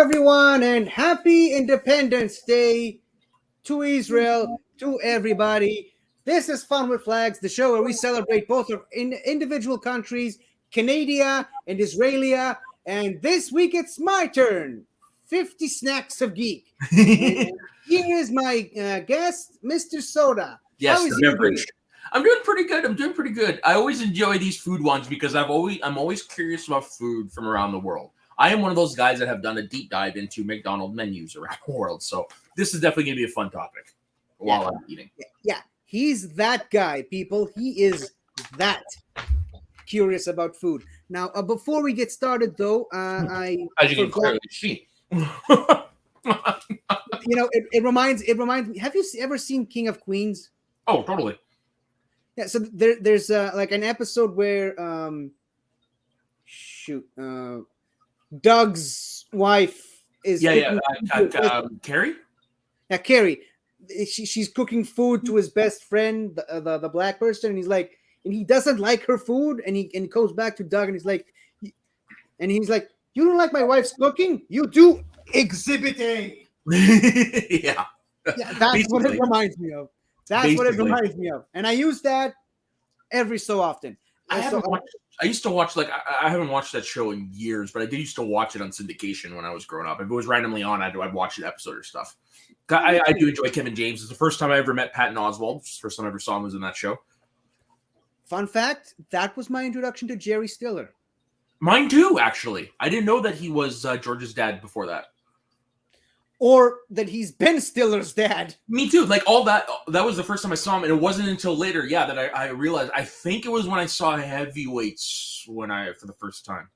everyone, and happy Independence Day to Israel, to everybody. This is Fun with Flags, the show where we celebrate both our individual countries, Canada and Israelia. And this week it's my turn 50 Snacks of Geek. And here is my guest, Mr. Soda. Yes, How is the you beverage. doing? I'm doing pretty good. I always enjoy these food ones because I'm always curious about food from around the world. I am one of those guys that have done a deep dive into McDonald's menus around the world. So this is definitely going to be a fun topic while I'm eating. Yeah, he's that guy, people. He is that curious about food. Now, before we get started, though, I As you can forgot. clearly see. It reminds me. Have you ever seen King of Queens? Oh, totally. Yeah. So there's like an episode where Doug's wife is Carrie? Yeah, Carrie. She's cooking food to his best friend, the black person, and he's like, and he doesn't like her food, and he goes back to Doug, and he's like, you don't like my wife's cooking? You do. Exhibit A. Yeah. Yeah, that's what it reminds me of. That's what it reminds me of, and I use that every so often. I used to watch I haven't watched that show in years, but I did used to watch it on syndication when I was growing up. If it was randomly on, I'd watch an episode or stuff. I do enjoy Kevin James. It's the first time I ever met Patton Oswalt. It's the first time I ever saw him was in that show. Fun fact: that was my introduction to Jerry Stiller. Mine too, actually. I didn't know that he was George's dad before that. Or that he's Ben Stiller's dad. Me too. Like all that was the first time I saw him, and it wasn't until later, that I realized. I think it was when I saw Heavyweights for the first time,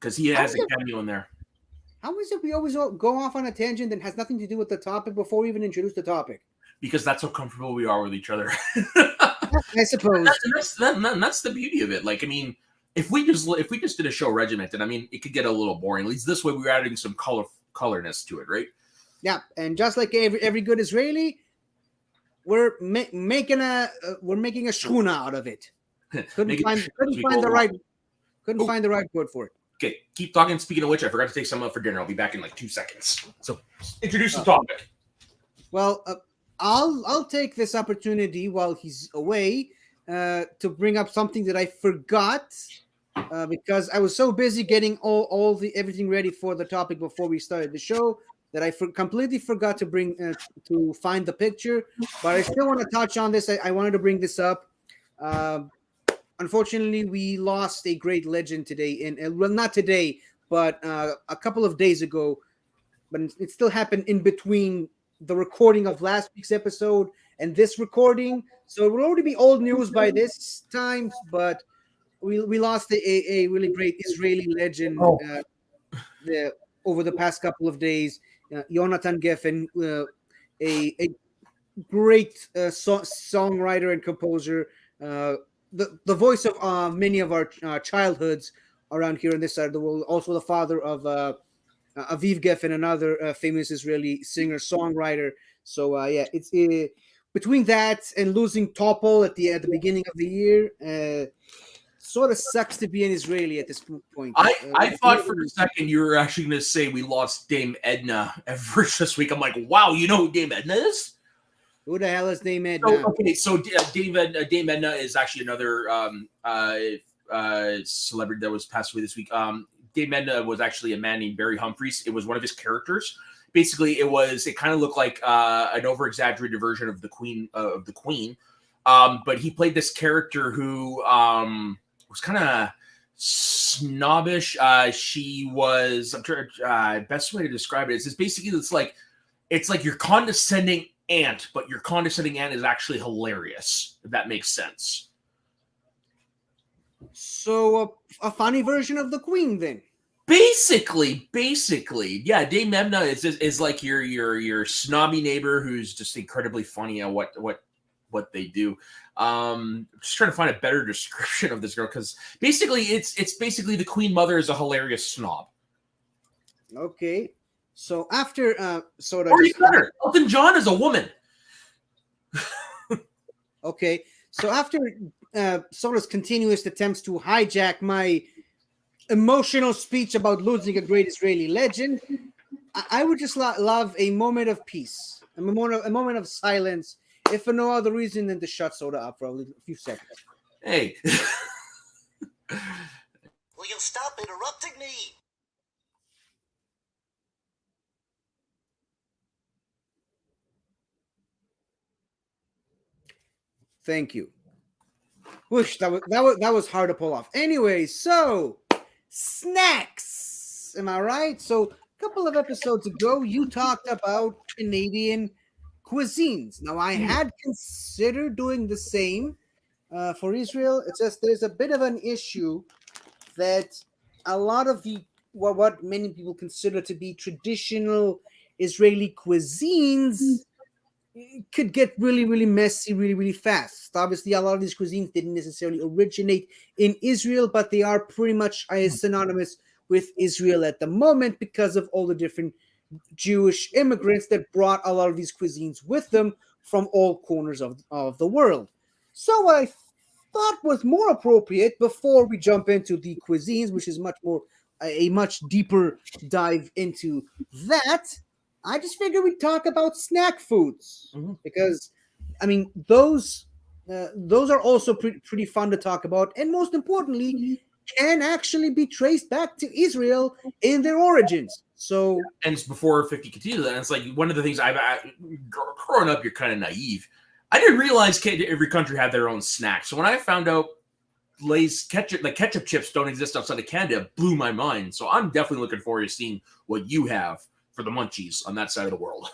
because he has a cameo in there. How is it we always go off on a tangent that has nothing to do with the topic before we even introduce the topic? Because that's how comfortable we are with each other. I suppose that's the beauty of it. Like, I mean, if we just did a show regimented, I mean, it could get a little boring. At least this way, we're adding some colorness to it, right? Yeah, and just like every good Israeli, we're making a shchuna out of it. Couldn't find the right word for it. Okay, keep talking. Speaking of which, I forgot to take some up for dinner. I'll be back in like 2 seconds. So, introduce the topic. Well, I'll take this opportunity while he's away to bring up something that I forgot. Because I was so busy getting everything ready for the topic before we started the show that I completely forgot to find the picture. But I still want to touch on this. I wanted to bring this up. Unfortunately, we lost a great legend today. Well, not today, but a couple of days ago. But it still happened in between the recording of last week's episode and this recording. So it will already be old news by this time, but we lost a really great Israeli legend over the past couple of days. Yonatan Geffen, a great songwriter and composer, the voice of many of our childhoods around here on this side of the world. Also the father of Aviv Geffen, another famous Israeli singer-songwriter. So it's between that and losing Topol at the beginning of the year. Sort of sucks to be an Israeli at this point. I thought for a second you were actually going to say we lost Dame Edna Everett this week. I'm like, wow, you know who Dame Edna is? Who the hell is Dame Edna? So Dame Edna is actually another celebrity that was passed away this week. Dame Edna was actually a man named Barry Humphries. It was one of his characters. Basically, it kind of looked like an over-exaggerated version of the Queen. But he played this character who was kind of snobbish. She was, I'm trying, best way to describe it is basically it's like your condescending aunt, but your condescending aunt is actually hilarious, if that makes sense. So a funny version of the Queen, then. Basically, yeah. Dame Edna is like your snobby neighbor who's just incredibly funny at what they do. Just trying to find a better description of this girl because basically it's basically the Queen Mother is a hilarious snob. Okay, so after sort of, or even better, Elton John is a woman. Okay, so after Soda's continuous attempts to hijack my emotional speech about losing a great Israeli legend, I would just love a moment of peace, a moment of silence, if for no other reason than to shut Soda up for a few seconds. Hey. Will you stop interrupting me? Thank you. Whoosh, that was hard to pull off. Anyway, so snacks. Am I right? So a couple of episodes ago, you talked about Canadian cuisines. Now, I had considered doing the same for Israel. It's just there's a bit of an issue that a lot of the what many people consider to be traditional Israeli cuisines could get really, really messy really, really fast. Obviously, a lot of these cuisines didn't necessarily originate in Israel, but they are pretty much synonymous with Israel at the moment because of all the different Jewish immigrants that brought a lot of these cuisines with them from all corners of the world. So what I thought was more appropriate before we jump into the cuisines, which is a much deeper dive into that, I just figured we'd talk about snack foods because, I mean, those are also pretty fun to talk about, and most importantly, can actually be traced back to Israel in their origins. So, and before 50 continues, and it's like one of the things growing up, you're kind of naive. I didn't realize every country had their own snacks. So when I found out Lay's ketchup chips don't exist outside of Canada, it blew my mind. So I'm definitely looking forward to seeing what you have for the munchies on that side of the world.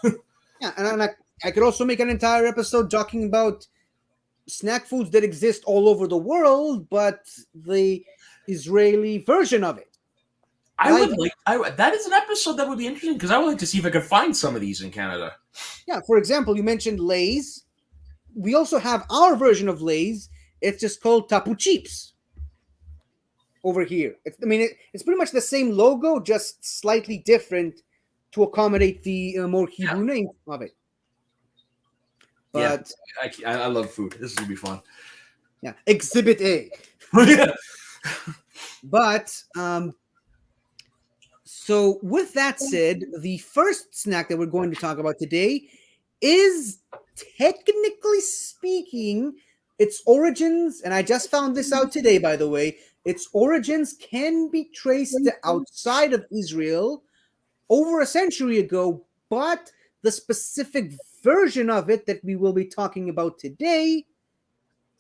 Yeah, and I could also make an entire episode talking about snack foods that exist all over the world, but the Israeli version of it. That is an episode that would be interesting because I would like to see if I could find some of these in Canada. Yeah, for example, you mentioned Lay's. We also have our version of Lay's. It's just called Tapu Chips over here. It's pretty much the same logo, just slightly different to accommodate the more Hebrew name of it. But I love food. This is gonna be fun. Yeah, Exhibit A. But so with that said, the first snack that we're going to talk about today is, technically speaking, its origins, and I just found this out today, by the way, its origins can be traced to outside of Israel over a century ago, but the specific version of it that we will be talking about today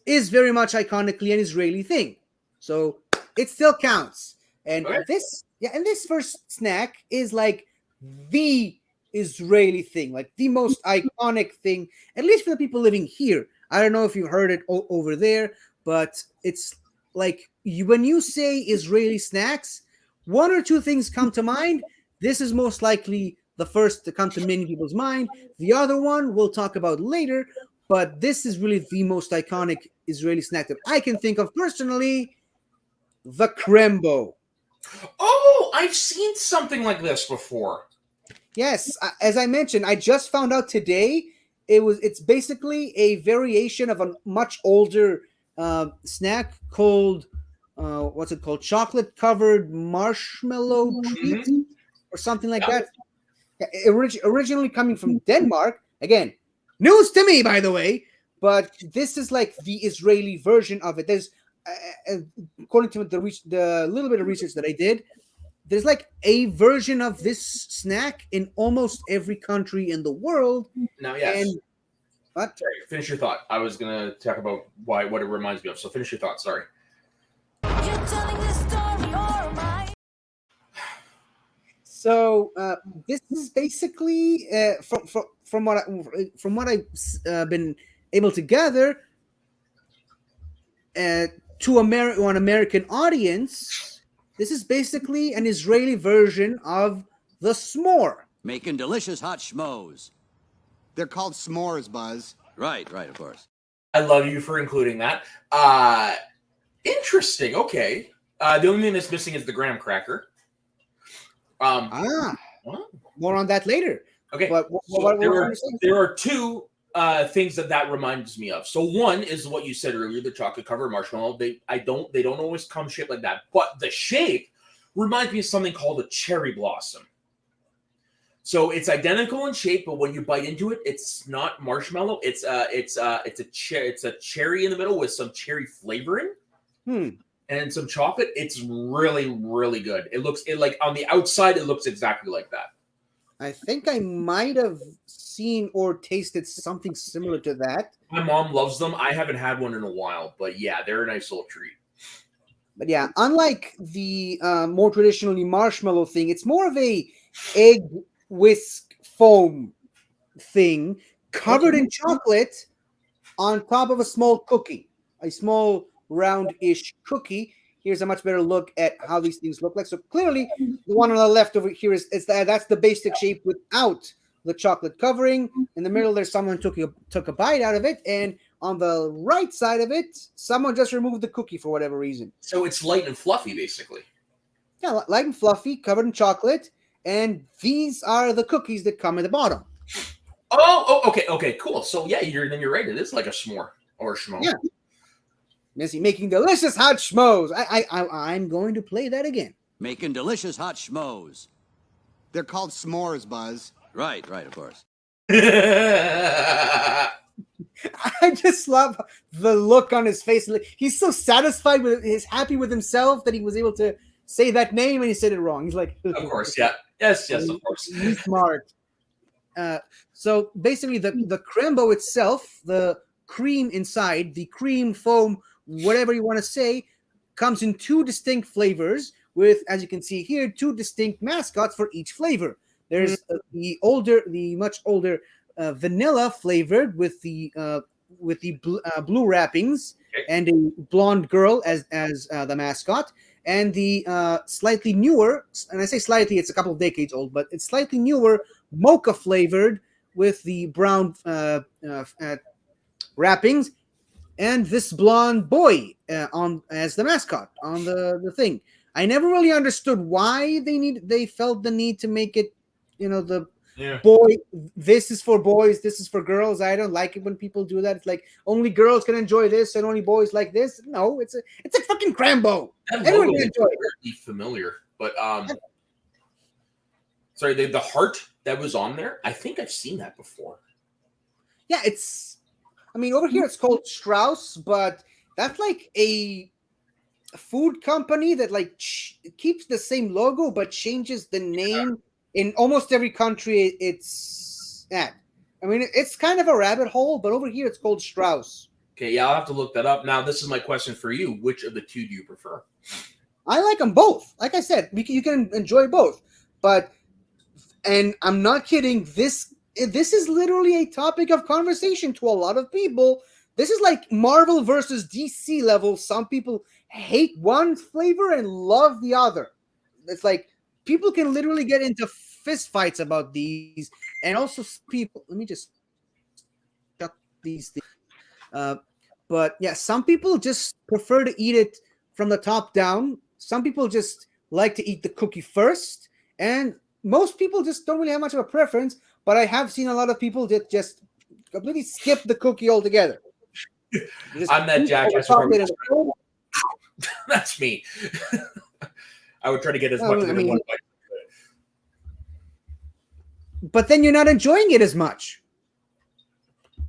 is very much iconically an Israeli thing. So it still counts. And this first snack is like the Israeli thing, like the most iconic thing, at least for the people living here. I don't know if you heard it over there, but it's like when you say Israeli snacks, one or two things come to mind. This is most likely the first to come to many people's mind. The other one we'll talk about later, but this is really the most iconic Israeli snack that I can think of personally, the Krembo. Oh, I've seen something like this before. Yes, as I mentioned, I just found out today it's basically a variation of a much older snack called what's it called? Chocolate covered marshmallow treat or something like that. Originally coming from Denmark. Again, news to me, by the way. But this is like the Israeli version of it. There's, according to the little bit of research that I did, there's like a version of this snack in almost every country in the world. Now, yes. And what? Sorry, finish your thought. I was going to talk about what it reminds me of. So finish your thought. Sorry. You're telling this story, or am I? So this is basically from what I've been able to gather to an American audience. This is basically an Israeli version of the s'more. Making delicious hot schmoes. They're called s'mores, Buzz. Right, of course. I love you for including that. Interesting. Okay. The only thing that's missing is the graham cracker. More on that later. Okay. But there are two things that reminds me of. So one is what you said earlier, the chocolate covered marshmallow. They don't always come shaped like that, but the shape reminds me of something called a cherry blossom. So it's identical in shape, but when you bite into it, it's not marshmallow. It's a cherry in the middle with some cherry flavoring and some chocolate. It's really, really good. It like on the outside, it looks exactly like that. I think I might have seen or tasted something similar to that. My mom loves them. I haven't had one in a while, but yeah, they're a nice little treat. But yeah, unlike the more traditionally marshmallow thing, it's more of a egg whisk foam thing covered in chocolate on top of a small cookie, a small round-ish cookie. Here's a much better look at how these things look like. So clearly, the one on the left over here is that's the basic shape without the chocolate covering. In the middle, there's someone took a bite out of it, and on the right side of it, someone just removed the cookie for whatever reason. So it's light and fluffy, basically. Yeah, light and fluffy, covered in chocolate, and these are the cookies that come at the bottom. Okay, cool. So yeah, you're right. It is like a s'more or a schmo. Yeah. Missy making delicious hot schmoes. I'm going to play that again. Making delicious hot schmoes. They're called s'mores, Buzz. Right, of course. I just love the look on his face. He's so satisfied he's happy with himself that he was able to say that name and he said it wrong. He's like, of course, yeah. Yes, of course. He's smart. So basically the Crembo itself, the cream inside, the cream foam, whatever you want to say, comes in two distinct flavors with, as you can see here, two distinct mascots for each flavor. There's the much older vanilla flavored with the blue wrappings and a blonde girl as the mascot, and the slightly newer, and I say slightly, it's a couple of decades old, but it's slightly newer mocha flavored with the brown wrappings, and this blonde boy on as the mascot on the thing. I never really understood why they felt the need to make it, boy, this is for boys, this is for girls. I don't like it when people do that. It's like only girls can enjoy this and only boys like this. No, it's a fucking Crembo. Everyone can enjoy it. Weirdly familiar, but sorry, the heart that was on there, I think I've seen that before. Yeah, over here it's called Strauss, but that's like a food company that like keeps the same logo but changes the name in almost every country it's at. It's kind of a rabbit hole, but over here it's called Strauss. Okay, yeah, I'll have to look that up. Now, this is my question for you. Which of the two do you prefer? I like them both. Like I said, you can enjoy both. And I'm not kidding, this is literally a topic of conversation to a lot of people. This is like Marvel versus DC level. Some people hate one flavor and love the other. It's like people can literally get into fist fights about these. And also people, let me just shut these things. But yeah, some people just prefer to eat it from the top down. Some people just like to eat the cookie first. And most people just don't really have much of a preference. But I have seen a lot of people that just completely skip the cookie altogether. I'm that jackass. That's me. I would try to get as much of it in one bite. But then you're not enjoying it as much.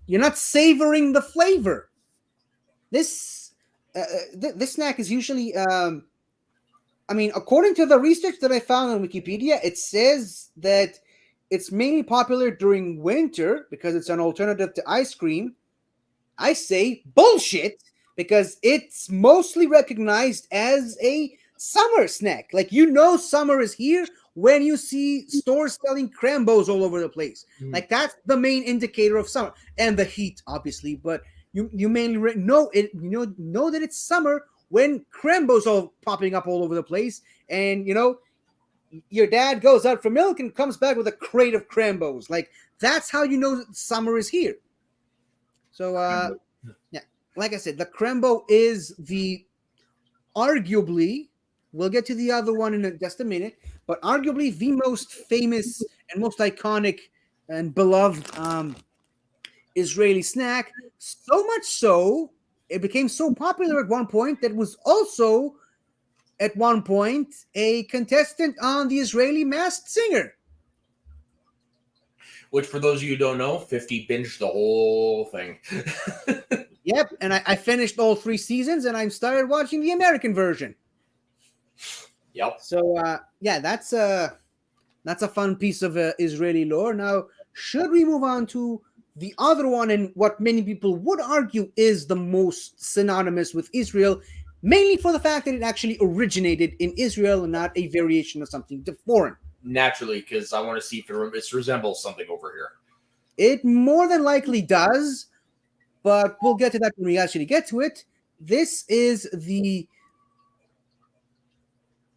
You're not savoring the flavor. This snack is usually, according to the research that I found on Wikipedia, it says that it's mainly popular during winter because it's an alternative to ice cream. I say bullshit because it's mostly recognized as a summer snack. Like, summer is here when you see stores selling Crembos all over the place. Like, that's the main indicator of summer. And the heat, obviously. But you mainly know that it's summer when Crembos are popping up all over the place. And, your dad goes out for milk and comes back with a crate of Crembos. Like, that's how you know that summer is here. So, yeah, like I said, the Crembo is arguably, we'll get to the other one in just a minute, but arguably the most famous and most iconic and beloved Israeli snack. So much so, it became so popular at one point that it was also at one point a contestant on the Israeli Masked Singer. Which, for those of you who don't know, 50 binged the whole thing. Yep, and I finished all 3 seasons, and I started watching the American version. Yep. So yeah, that's a fun piece of Israeli lore. Now, should we move on to the other one, and what many people would argue is the most synonymous with Israel, mainly for the fact that it actually originated in Israel and not a variation of something foreign. Naturally, because I want to see if it resembles something over here. It more than likely does, but we'll get to that when we actually get to it. This is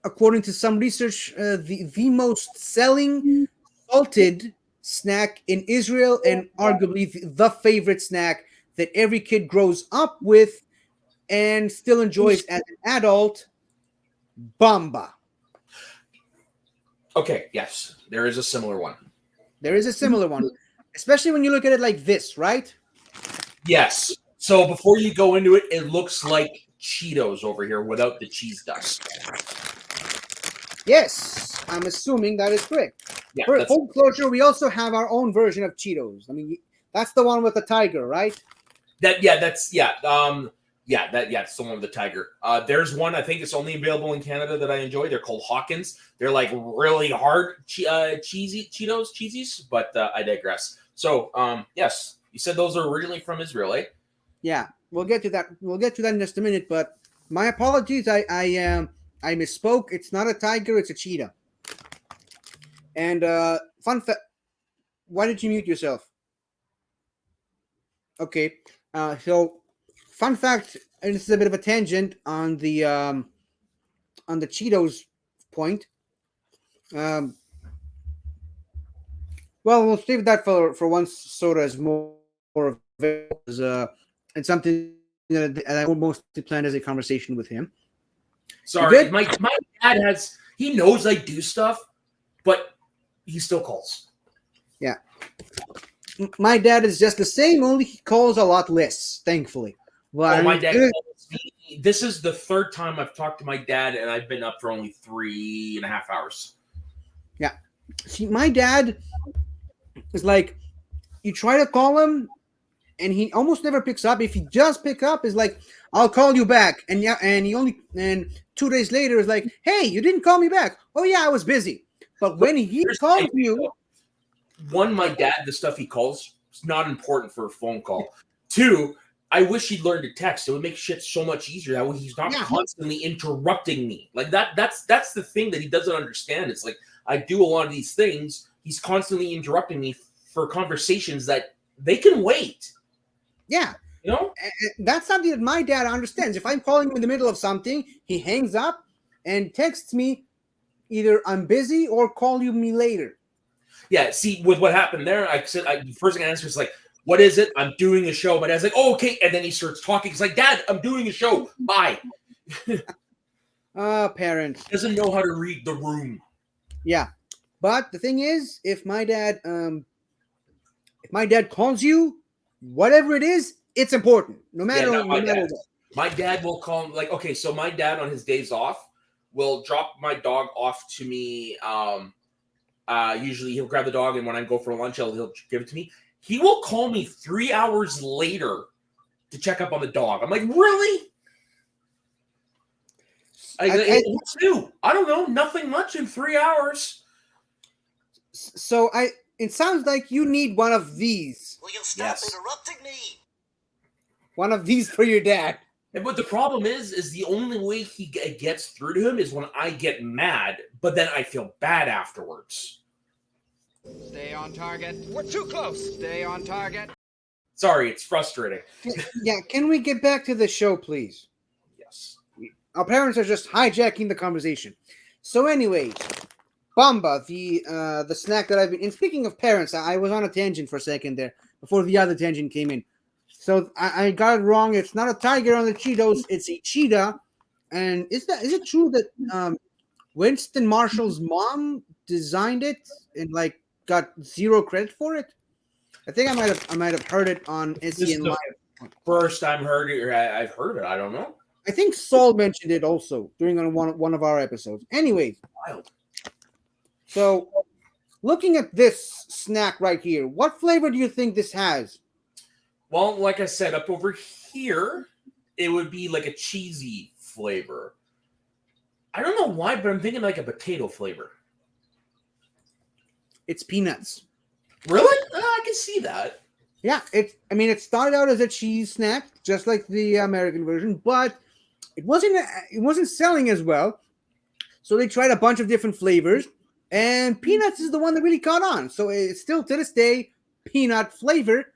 according to some research, the most selling salted snack in Israel, and arguably the favorite snack that every kid grows up with and still enjoys as an adult. Bamba. Okay, yes, there is a similar one. There is a similar one, especially when you look at it like this, right? Yes. So before you go into it, it looks like Cheetos over here without the cheese dust. Yes, I'm assuming that is correct. Yeah, For that's, full closure, we also have our own version of Cheetos. I mean, that's the one with the tiger, right? it's the one with the tiger. There's one, I think it's only available in Canada, that I enjoy. They're called Hawkins. They're like really hard cheesy cheesies, but I digress. So yes, you said those are originally from Israel, eh? Yeah, we'll get to that. We'll get to that in just a minute. But my apologies. I misspoke. It's not a tiger. It's a cheetah. And fun fact. Why did you mute yourself? Okay. So fun fact, and this is a bit of a tangent on the Cheetos point. Well, we'll save that for once soda is more available. And something that I almost planned as a conversation with him. Sorry, my dad he knows I do stuff, but he still calls. Yeah. My dad is just the same, only he calls a lot less, thankfully. Well, My dad calls me. This is the 3rd time I've talked to my dad, and I've been up for only 3.5 hours. Yeah. See, my dad is like, you try to call him, and he almost never picks up. If he just pick up, is like, I'll call you back. And 2 days later is like, hey, you didn't call me back. Oh yeah, I was busy. But when he calls you, one, my dad, the stuff he calls is not important for a phone call. 2, I wish he'd learn to text. It would make shit so much easier. That way he's not constantly interrupting me. Like that's the thing that he doesn't understand. It's like I do a lot of these things. He's constantly interrupting me for conversations that they can wait. yeah. You know? That's something that my dad understands. If I'm calling him in the middle of something, he hangs up and texts me either I'm busy or call you me later. Yeah, see, with what happened there, I said, the first thing I answered was like, what is it? I'm doing a show. My dad's like, oh, okay. And then he starts talking. He's like, Dad, I'm doing a show. Bye. Parents. Doesn't know how to read the room. Yeah. But the thing is, if my dad calls you, whatever it is, it's important. No matter what. My dad will call him, like, okay, so my dad on his days off will drop my dog off to me. Usually he'll grab the dog, and when I go for lunch, he'll give it to me. He will call me 3 hours later to check up on the dog. I'm like, really? What's new? I don't know. Nothing much in 3 hours. So it sounds like you need one of these. Will you stop interrupting me? One of these for your dad. But the problem is the only way he gets through to him is when I get mad, but then I feel bad afterwards. Stay on target. We're too close. Stay on target. Sorry, it's frustrating. Yeah, can we get back to the show, please? Yes. Our parents are just hijacking the conversation. So anyway, Bamba, the snack that I've been... And speaking of parents, I was on a tangent for a second there before the other tangent came in. So I got it wrong. It's not a tiger on the Cheetos. It's a cheetah. And is it true that Winston Marshall's mom designed it and like got zero credit for it? I think I might have heard it on SEN Live. First time heard it, or I've heard it. I don't know. I think Saul mentioned it also during one of our episodes. Anyways, Wild. so looking at this snack right here, what flavor do you think this has? Well, like I said, up over here, it would be like a cheesy flavor. I don't know why, but I'm thinking like a potato flavor. It's peanuts. Really? I can see that. Yeah, it started out as a cheese snack, just like the American version, but it wasn't selling as well. So they tried a bunch of different flavors, and peanuts is the one that really caught on. So it's still to this day peanut flavor.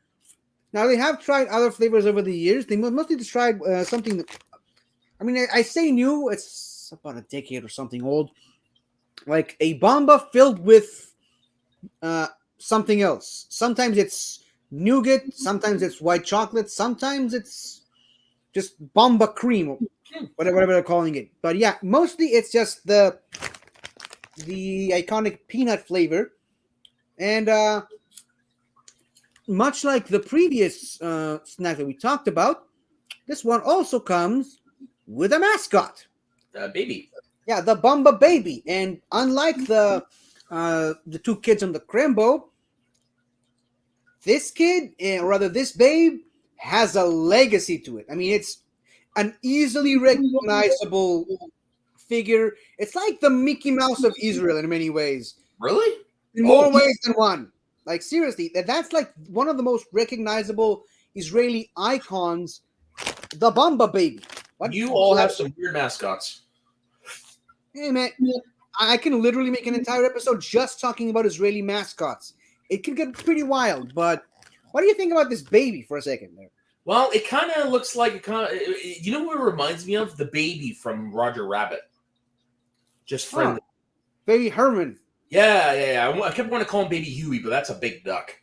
Now they have tried other flavors over the years. They mostly just tried something that, I say new. It's about a decade or something old, like a Bomba filled with something else. Sometimes it's nougat, sometimes it's white chocolate, sometimes it's just Bomba cream, or whatever they're calling it. But yeah, mostly it's just the iconic peanut flavor, and much like the previous snack that we talked about, this one also comes with a mascot. Baby. Yeah, the Bomba baby. And unlike the two kids on the Crembo, this kid, or rather this babe, has a legacy to it. I mean, it's an easily recognizable figure. It's like the Mickey Mouse of Israel in many ways. Really? In more ways than one. Like, seriously, that's like one of the most recognizable Israeli icons, the Bomba baby. What? You all have some weird mascots. Hey, man, I can literally make an entire episode just talking about Israeli mascots. It can get pretty wild, but what do you think about this baby for a second there? Well, it kind of looks like you know what it reminds me of? The baby from Roger Rabbit. Just friendly. Baby Herman. Yeah. I kept wanting to call him Baby Huey, but that's a big duck.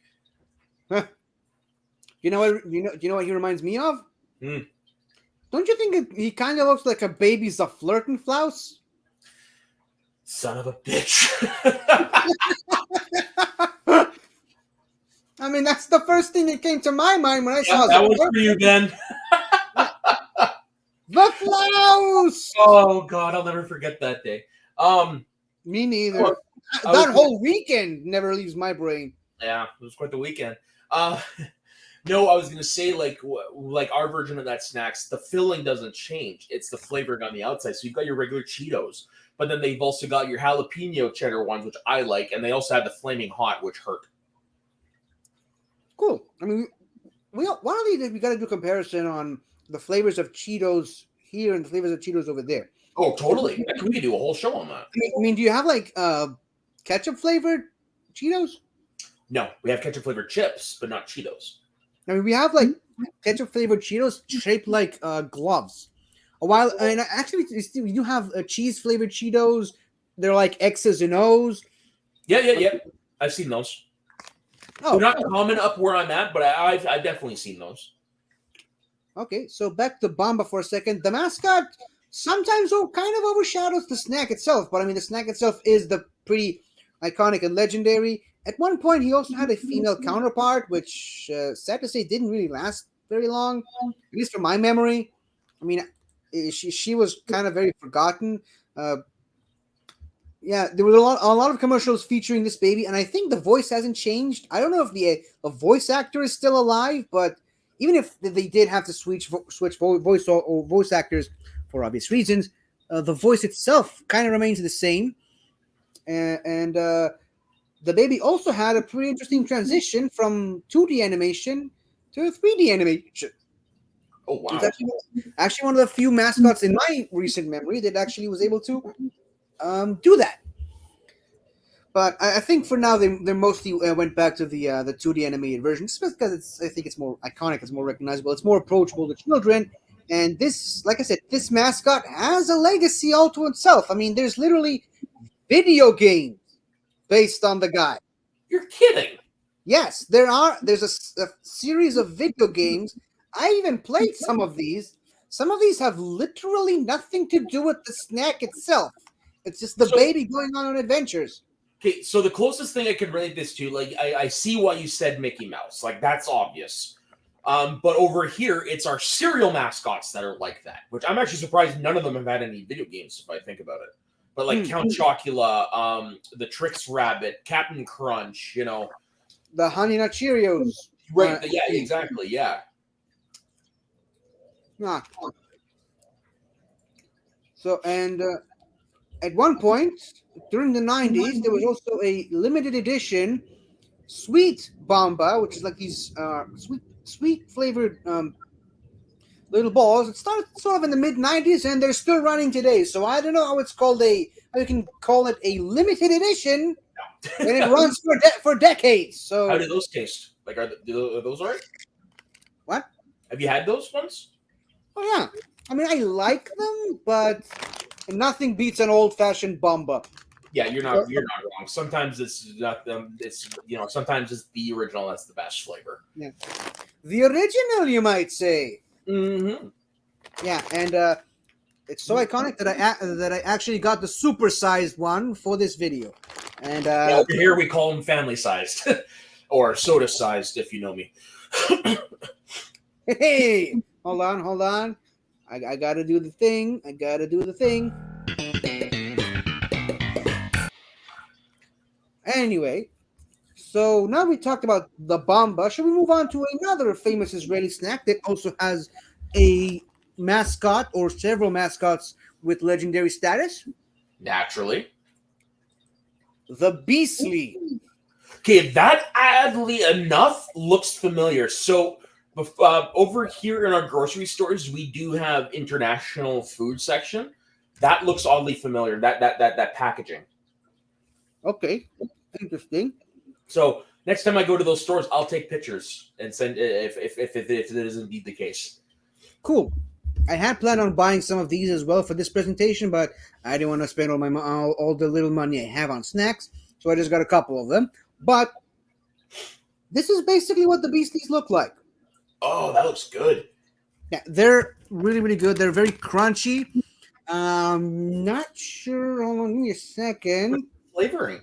You know what? You know what he reminds me of? Hmm. Don't you think he kind of looks like a baby's a flirting flouse? Son of a bitch. I mean, that's the first thing that came to my mind when I saw that was for you, Ben. The flouse. Oh God, I'll never forget that day. Me neither. Well, that whole weekend never leaves my brain. Yeah, it was quite the weekend. No, I was gonna say like our version of that snacks, the filling doesn't change. It's the flavoring on the outside. So you've got your regular Cheetos, but then they've also got your jalapeno cheddar ones, which I like, and they also have the flaming hot, which hurt. Cool. I mean, one of these we got to do comparison on the flavors of Cheetos here and the flavors of Cheetos over there. Oh, totally. We could do a whole show on that. I mean, do you have like ketchup flavored Cheetos? No, we have ketchup flavored chips, but not Cheetos. I mean, we have like ketchup flavored Cheetos shaped like gloves. And actually, we do have cheese flavored Cheetos. They're like X's and O's. Yeah. I've seen those. Oh, They're not common up where I'm at, but I've definitely seen those. Okay, so back to Bomba for a second. The mascot sometimes kind of overshadows the snack itself, but I mean, the snack itself is the pretty iconic and legendary. At one point, he also had a female counterpart, which, sad to say, didn't really last very long, at least from my memory. I mean, she was kind of very forgotten. Yeah, there was a lot of commercials featuring this baby, and I think the voice hasn't changed. I don't know if the voice actor is still alive, but even if they did have to switch voice actors for obvious reasons, the voice itself kind of remains the same. And the baby also had a pretty interesting transition from 2D animation to 3D animation. Oh, wow. It's actually one of the few mascots in my recent memory that actually was able to do that. But I think for now they mostly went back to the 2D animated version, just because I think it's more iconic, it's more recognizable, it's more approachable to children. And this, like I said, this mascot has a legacy all to itself. I mean, there's literally video games based on the guy. You're kidding. Yes, there's a series of video games. I even played some of these. Some of these have literally nothing to do with the snack itself. It's just the baby going on adventures. Okay, so the closest thing I can relate this to, like, I see why you said Mickey Mouse. Like, that's obvious. But over here, it's our cereal mascots that are like that, which I'm actually surprised none of them have had any video games, if I think about it. But like Count Chocula, the Trix Rabbit, Captain Crunch, you know. The Honey Nut Cheerios. Right, yeah, exactly, yeah. Ah. So, and at one point during the 90s, there was also a limited edition Sweet Bomba, which is like these sweet flavored little balls. It started sort of in the mid 90s, and they're still running today. So I don't know how it's called how you can call it a limited edition, and it runs for decades. So how do those taste? Like, are those all right? What? Have you had those ones? Oh yeah, I mean I like them, but nothing beats an old fashioned Bomba. Yeah, you're not wrong. Sometimes it's not them. It's sometimes it's the original that's the best flavor. Yeah, the original, you might say. Mm-hmm. Yeah, and it's so iconic that I actually got the super-sized one for this video. And over here we call them family-sized or soda-sized, if you know me. Hey, hold on. I gotta do the thing. Anyway, so now we talked about the Bomba. Should we move on to another famous Israeli snack that also has a mascot or several mascots with legendary status? Naturally. The Beastly. Okay, that oddly enough looks familiar. So over here in our grocery stores, we do have international food section. That looks oddly familiar. That packaging. Okay, interesting. So next time I go to those stores, I'll take pictures and send if it is indeed the case. Cool. I had planned on buying some of these as well for this presentation, but I didn't want to spend all the little money I have on snacks, so I just got a couple of them. But this is basically what the Beasties look like. Oh, that looks good. Yeah, they're really, really good. They're very crunchy. Not sure. Hold on, give me a second. Flavoring.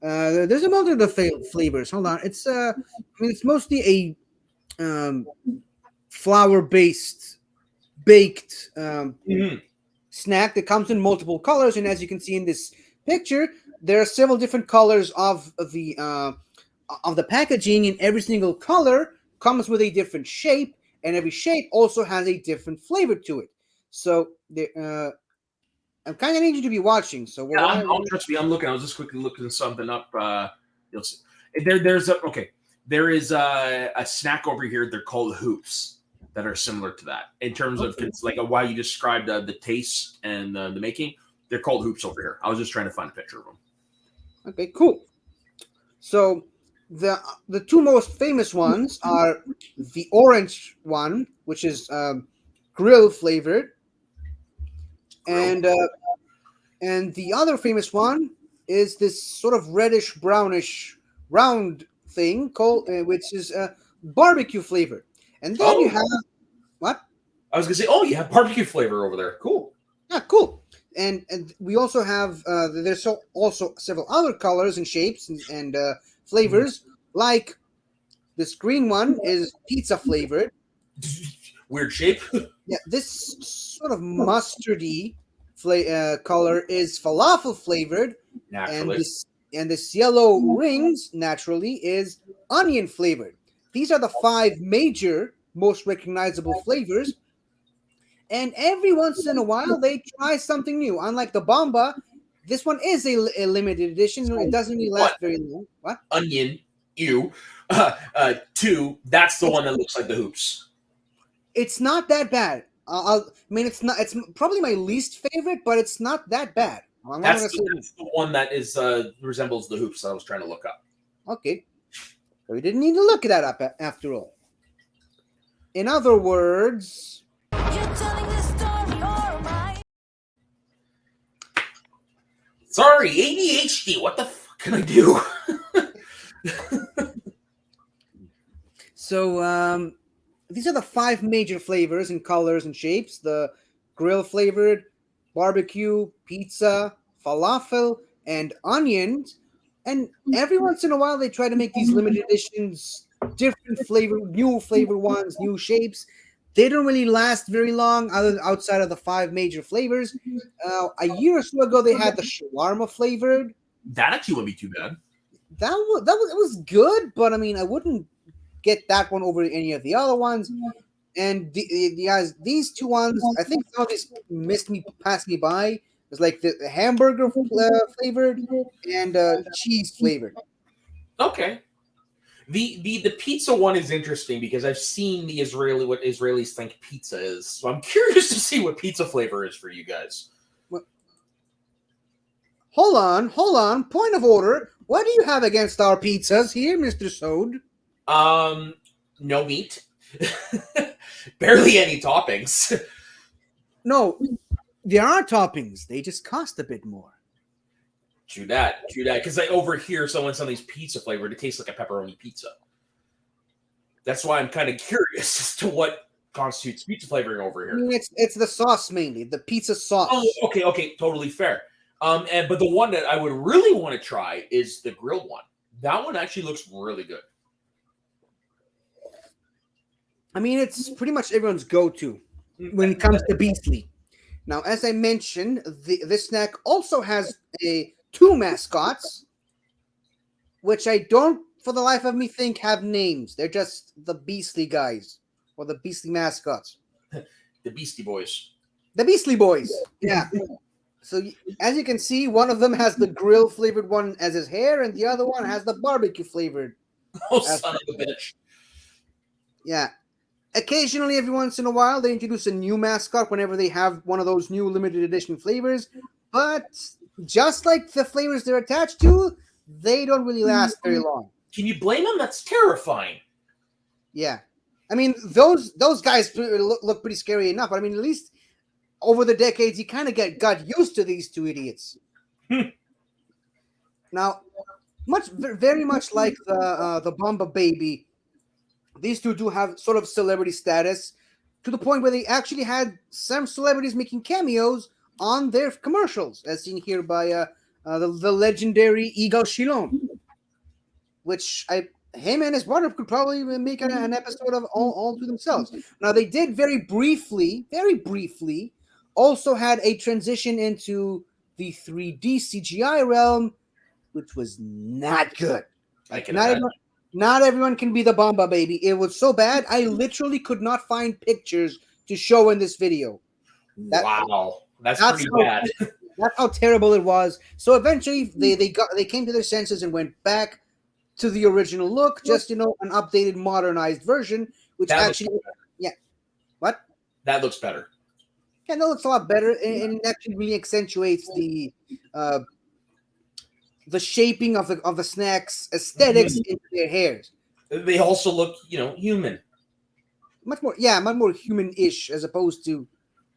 There's a multitude of flavors. Hold on. It's it's mostly a flour-based baked snack that comes in multiple colors, and as you can see in this picture, there are several different colors of the packaging, and every single color comes with a different shape, and every shape also has a different flavor to it. So I'm kind of need you to be watching. So trust me, I'm looking. I was just quickly looking something up. You'll see. There is a snack over here. They're called hoops that are similar to that in terms of like why you described the taste and the making. They're called hoops over here. I was just trying to find a picture of them. Okay, cool. So the two most famous ones are the orange one, which is grill flavored, and the other famous one is this sort of reddish brownish round thing called which is barbecue flavored. And then you have what? I was gonna say, you have barbecue flavor over there. Cool. Yeah, cool. And we also have there's also several other colors and shapes and flavors. Like this green one is pizza flavored. Weird shape. Yeah, this sort of mustardy color is falafel flavored. Naturally. And this yellow rings naturally is onion flavored. These are the 5 major, most recognizable flavors. And every once in a while, they try something new. Unlike the Bomba, this one is a limited edition. It doesn't really last very long. What? Onion, ew. 2, that's the one that looks like the hoops. It's not that bad. It's not. It's probably my least favorite, but it's not that bad. That's the one that is resembles the hoops that I was trying to look up. Okay. We didn't need to look that up after all. In other words, You're telling this story, or am I? Sorry, ADHD. What the fuck can I do? So these are the 5 major flavors and colors and shapes: the grill flavored, barbecue, pizza, falafel, and onions. And every once in a while, they try to make these limited editions different flavor, new flavor ones, new shapes. They don't really last very long, outside of the 5 major flavors. A year or so ago, they had the shawarma flavored. That actually wouldn't be too bad. It was good, but I mean, I wouldn't get that one over any of the other ones. And these two ones, I think some of these passed me by. It's like the hamburger flavored and cheese flavored. Okay. The pizza one is interesting because I've seen what Israelis think pizza is. So I'm curious to see what pizza flavor is for you guys. Hold on. Point of order. What do you have against our pizzas here, Mr. Sode? No meat. Barely any toppings. No, there are toppings. They just cost a bit more. True that. Because I overhear something's pizza flavored. It tastes like a pepperoni pizza. That's why I'm kind of curious as to what constitutes pizza flavoring over I here. mean, it's the sauce mainly, the pizza sauce. Oh, okay, totally fair. But the one that I would really want to try is the grilled one. That one actually looks really good. I mean, it's pretty much everyone's go-to when it comes to Beastly. Now, as I mentioned, this snack also has 2 mascots, which I don't, for the life of me, think have names. They're just the Beastly guys, or the Beastly mascots. The Beastie Boys. The Beastly Boys. Yeah. So, as you can see, one of them has the grill flavored one as his hair, and the other one has the barbecue flavored. Oh, son of a bitch. Yeah. Occasionally, every once in a while, they introduce a new mascot whenever they have one of those new limited edition flavors. But just like the flavors they're attached to, they don't really last very long. Can you blame them? That's terrifying. Yeah. I mean, those guys look pretty scary enough. I mean, at least over the decades, you kind of got used to these 2 idiots. Now, very much like the Bomba Baby, these 2 do have sort of celebrity status to the point where they actually had some celebrities making cameos on their commercials, as seen here by the legendary Yigal Shilon, which him and his brother could probably make an episode of all to themselves. Now, they did very briefly, also had a transition into the 3D CGI realm, which was not good. Not everyone can be the Bomba Baby. It was so bad, I literally could not find pictures to show in this video. Wow. That's pretty bad. That's how terrible it was. So eventually, they came to their senses and went back to the original look, just an updated, modernized version, which What? That looks better. Yeah, that looks a lot better, and it actually really accentuates the shaping of the snacks aesthetics into their hairs. They also look, human. Much more human-ish as opposed to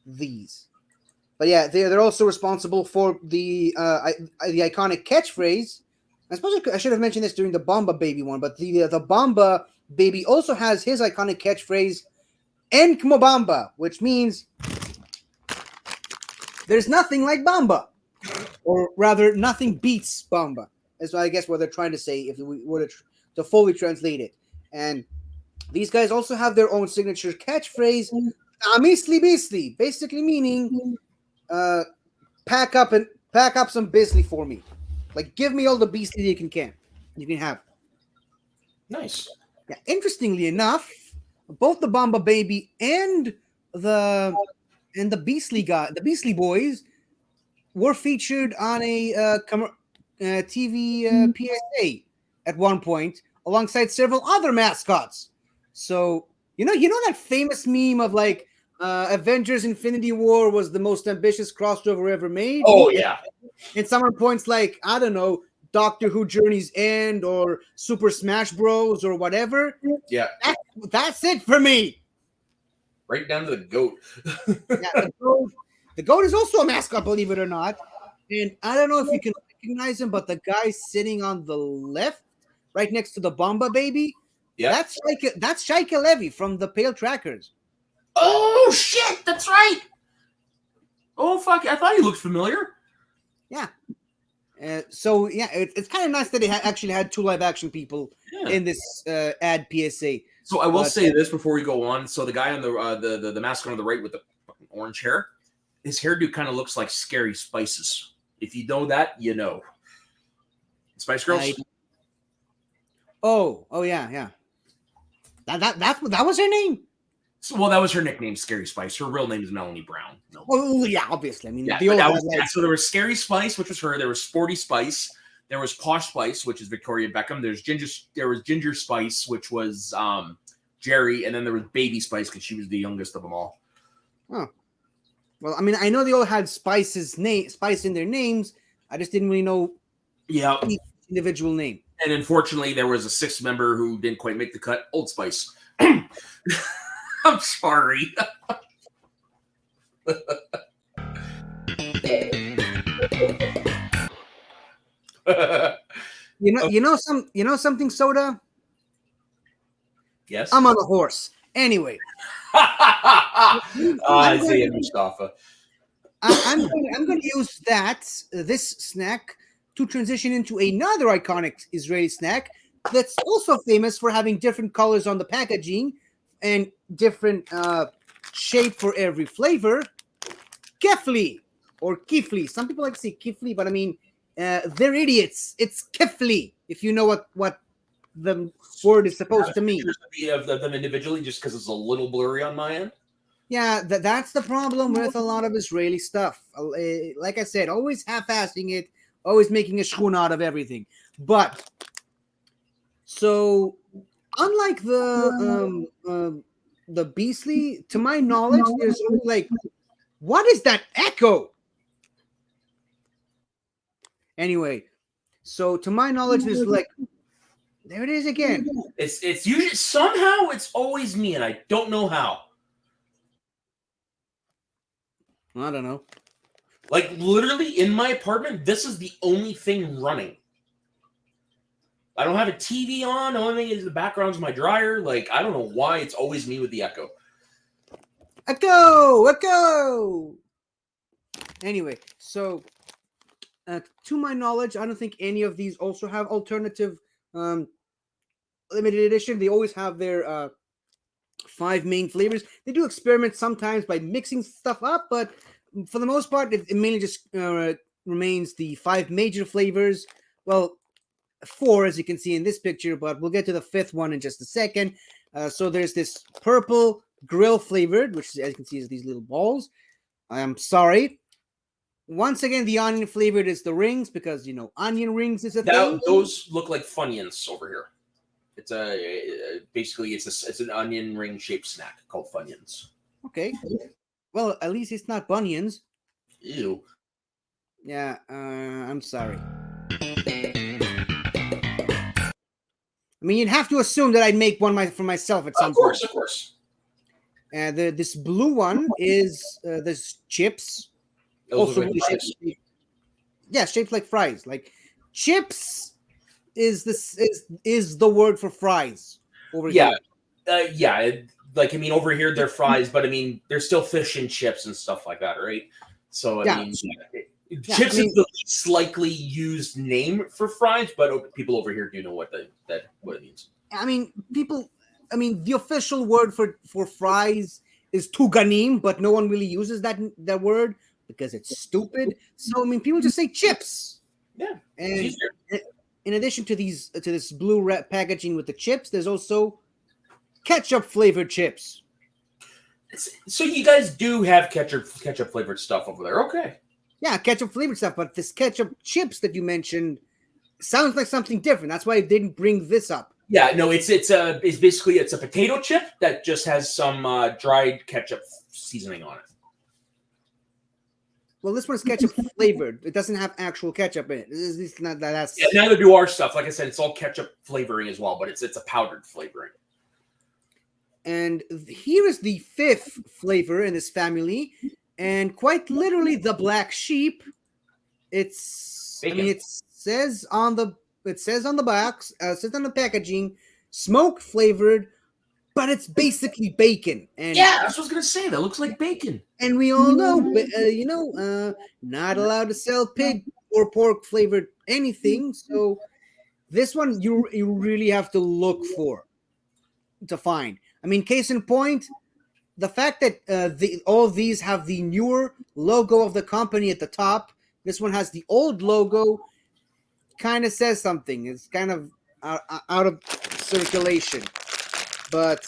these. But yeah, they're also responsible for the iconic catchphrase. I suppose I should have mentioned this during the Bomba Baby one, but the Bomba Baby also has his iconic catchphrase, Enkmobamba, which means there's nothing like Bomba. Or rather, nothing beats Bomba. That's I guess what they're trying to say if we were to fully translate it. And these guys also have their own signature catchphrase, Amisli Beastly, basically meaning pack up some Beastly for me. Like, give me all the Beastly you can have. Nice. Yeah, interestingly enough, both the Bomba Baby and the Beastly Boys were featured on a TV PSA at one point, alongside several other mascots. So you know that famous meme of like Avengers: Infinity War was the most ambitious crossover ever made. Oh yeah. And someone points like, I don't know, Doctor Who Journey's End or Super Smash Bros. Or whatever. Yeah. That's it for me. Right down to the goat. Yeah, the goat is also a mascot, believe it or not. And I don't know if you can recognize him, but the guy sitting on the left, right next to the Bomba Baby, yeah, that's Shaika Levy from the Pale Trackers. Oh shit, that's right. Oh fuck, I thought he looked familiar. Yeah. So yeah, it's kind of nice that they actually had two live action people Yeah. in this ad PSA. So I will But- say this before we go on. So the guy on the mascot on the right with the fucking orange hair, his hairdo kind of looks like Scary Spices. If you know that, you know. Spice Girls. Oh yeah. That was her name. So, well, that was her nickname, Scary Spice. Her real name is Melanie Brown. No. Oh yeah, obviously. I mean, Yeah, the but old that guy, was, like- so there was Scary Spice, which was her. There was Sporty Spice. There was Posh Spice, which is Victoria Beckham. There was Ginger Spice, which was Jerry, and then there was Baby Spice because she was the youngest of them all. Well, I mean, I know they all had spice in their names. I just didn't really know Yeah, each individual name. and unfortunately, there was a sixth member who didn't quite make the cut. Old Spice. I'm sorry. You know something, Soda. Yes. I'm on a horse. Anyway, Isaiah Mustafa. I'm going to use this snack to transition into another iconic Israeli snack that's also famous for having different colors on the packaging and different shape for every flavor. Kefli or kifli. Some people like to say kifli, but I mean they're idiots. It's kefli. If you know what the word is supposed to mean. Of them individually, just because it's a little blurry on my end. Yeah, that's the problem with a lot of Israeli stuff. Like I said, always half-assing it, always making a shchun out of everything. But so, unlike the Beastly, to my knowledge, there's only like, what is that echo? Anyway, so to my knowledge, there's like, there it is again. It's usually somehow it's always me, and I don't know how. I don't know. Like literally in my apartment, this is the only thing running. I don't have a TV on. The only thing is the background's my dryer. Like I don't know why it's always me with the echo. Echo. Anyway, so to my knowledge, I don't think any of these also have alternative limited edition. They always have their 5 main flavors. They do experiment sometimes by mixing stuff up, but for the most part, it mainly just remains the 5 major flavors. Well, 4 as you can see in this picture, but we'll get to the 5th one in just a second. So there's this purple grill flavored, which as you can see is these little balls. I'm sorry. Once again, the onion flavored is the rings because onion rings is a thing. Those look like Funyuns over here. It's basically it's an onion ring shaped snack called Funyuns. Okay. Well, at least it's not Bunions. Ew. Yeah, I'm sorry. I mean, you'd have to assume that I'd make one for myself at some point. Of course. This blue one is this chips. Those Also, look like really fries. shaped like fries. Like chips is the word for fries over Yeah. here. Like I mean, over here they're fries, but I mean, they're still fish and chips and stuff like that, right? So I mean, chips is the least likely used name for fries, but people over here do know what it means. I mean, the official word for fries is tuganim, but no one really uses that word because it's stupid. So I mean, people just say chips. Yeah, And it's easier. in addition to this blue packaging with the chips, there's also ketchup flavored chips. So you guys do have ketchup flavored stuff over there, okay? Yeah, ketchup flavored stuff, but this ketchup chips that you mentioned sounds like something different. That's why I didn't bring this up. Yeah, no, it's basically a potato chip that just has some dried ketchup seasoning on it. Well, this one's ketchup flavored. It doesn't have actual ketchup in it. It's not that's Yeah, neither do our stuff. Like I said, it's all ketchup flavoring as well, but it's a powdered flavoring. And here is the 5th flavor in this family, and quite literally the black sheep. It's Bacon. I mean, it says on the box, says on the packaging, smoke flavored, but it's basically bacon. And Yeah, that's what I was gonna say. That looks like bacon. and we all know, not allowed to sell pig or pork flavored anything. So this one you really have to look for to find. I mean, case in point, the fact that all of these have the newer logo of the company at the top. This one has the old logo. Kind of says something. It's kind of out of circulation. But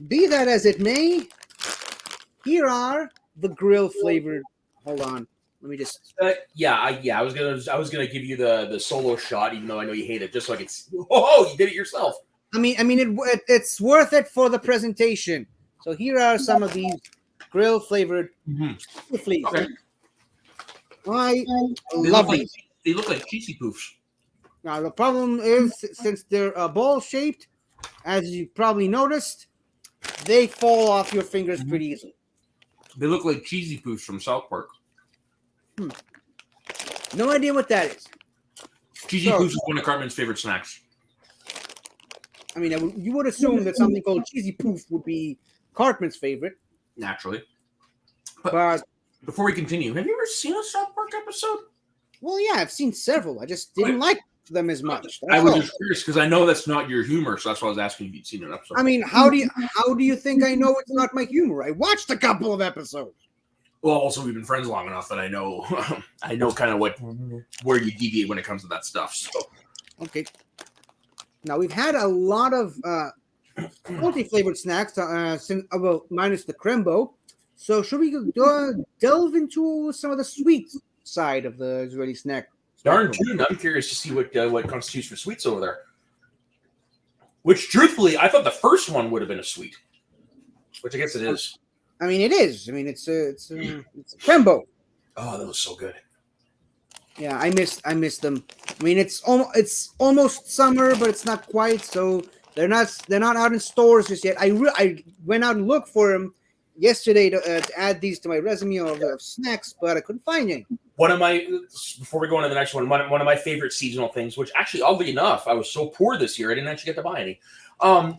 be that as it may, here are the grill flavored. Hold on, let me just. I was gonna give you the solo shot, even though I know you hate it, just so I could. Oh, you did it yourself. I mean, it's worth it for the presentation. So here are some of these grill flavored fleas. Okay. I love these. They look like cheesy poofs. Now the problem is, since they're ball shaped, as you probably noticed, they fall off your fingers pretty easily. They look like cheesy poofs from South Park. No idea what that is. Cheesy poofs is one of Cartman's favorite snacks. I mean, you would assume that something called cheesy poof would be Cartman's favorite. Naturally. But Before we continue, have you ever seen a South Park episode? well, yeah, I've seen several. I just didn't like them as much. I That's was all. just curious because I know that's not your humor, so that's why I was asking if you'd seen an episode. I mean, how do you think I know it's not my humor? I watched a couple of episodes. Well, also we've been friends long enough that I know I know kind of where you deviate when it comes to that stuff. So Okay. Now we've had a lot of multi-flavored snacks, well, minus the Crembo. So should we delve into some of the sweet side of the Israeli snack? darn tune, I'm curious to see what constitutes for sweets over there. Which, truthfully, I thought the first one would have been a sweet, which I guess it is. I mean, it is. I mean, it's a Crembo. Oh, that was so good. Yeah, I miss them. I mean, it's almost summer, but it's not quite. So they're not out in stores just yet. I went out and looked for them yesterday to add these to my resume of snacks, but I couldn't find any. Before we go on to the next one of my favorite seasonal things, which actually, oddly enough, I was so poor this year, I didn't actually get to buy any.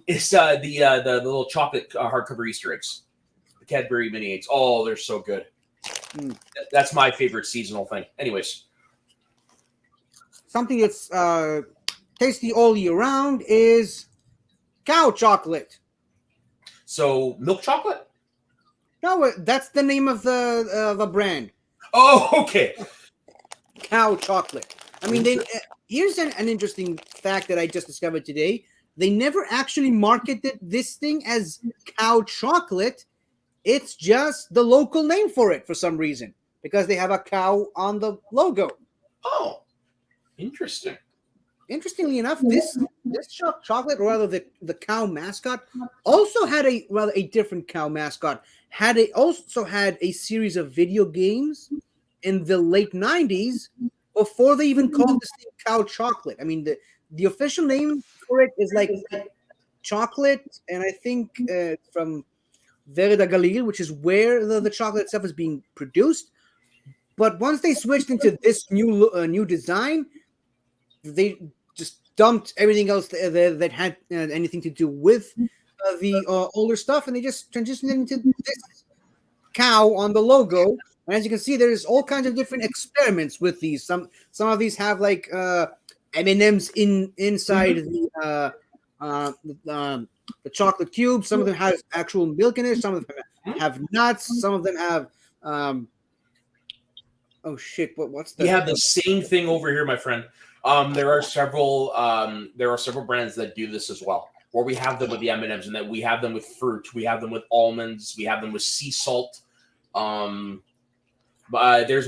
Is the little chocolate hardcover Easter eggs, the Cadbury mini eggs. Oh, they're so good. That's my favorite seasonal thing. Anyways, Something that's tasty all year round is cow chocolate. so milk chocolate. No, that's the name of the brand. Oh, okay. Cow chocolate. I mean, here's an interesting fact that I just discovered today. They never actually marketed this thing as cow chocolate. It's just the local name for it for some reason, because they have a cow on the logo. Oh, interesting. Interestingly enough, this chocolate, or rather the cow mascot, also had a different cow mascot. Also had a series of video games in the late 90s before they even called this thing cow chocolate. I mean, the official name for it is like chocolate, and I think from Verda Galil, which is where the chocolate itself is being produced. But once they switched into this new design, they just dumped everything else that had anything to do with the older stuff, and they just transitioned into this cow on the logo. And as you can see, there's all kinds of different experiments with these. Some of these have like M&Ms inside the chocolate cube. Some of them have actual milk in it. Some of them have nuts. Some of them have oh shit! What's that? We have the same thing over here, my friend. There are several brands that do this as well, where we have them with the M&Ms, and that we have them with fruit, we have them with almonds, we have them with sea salt. There was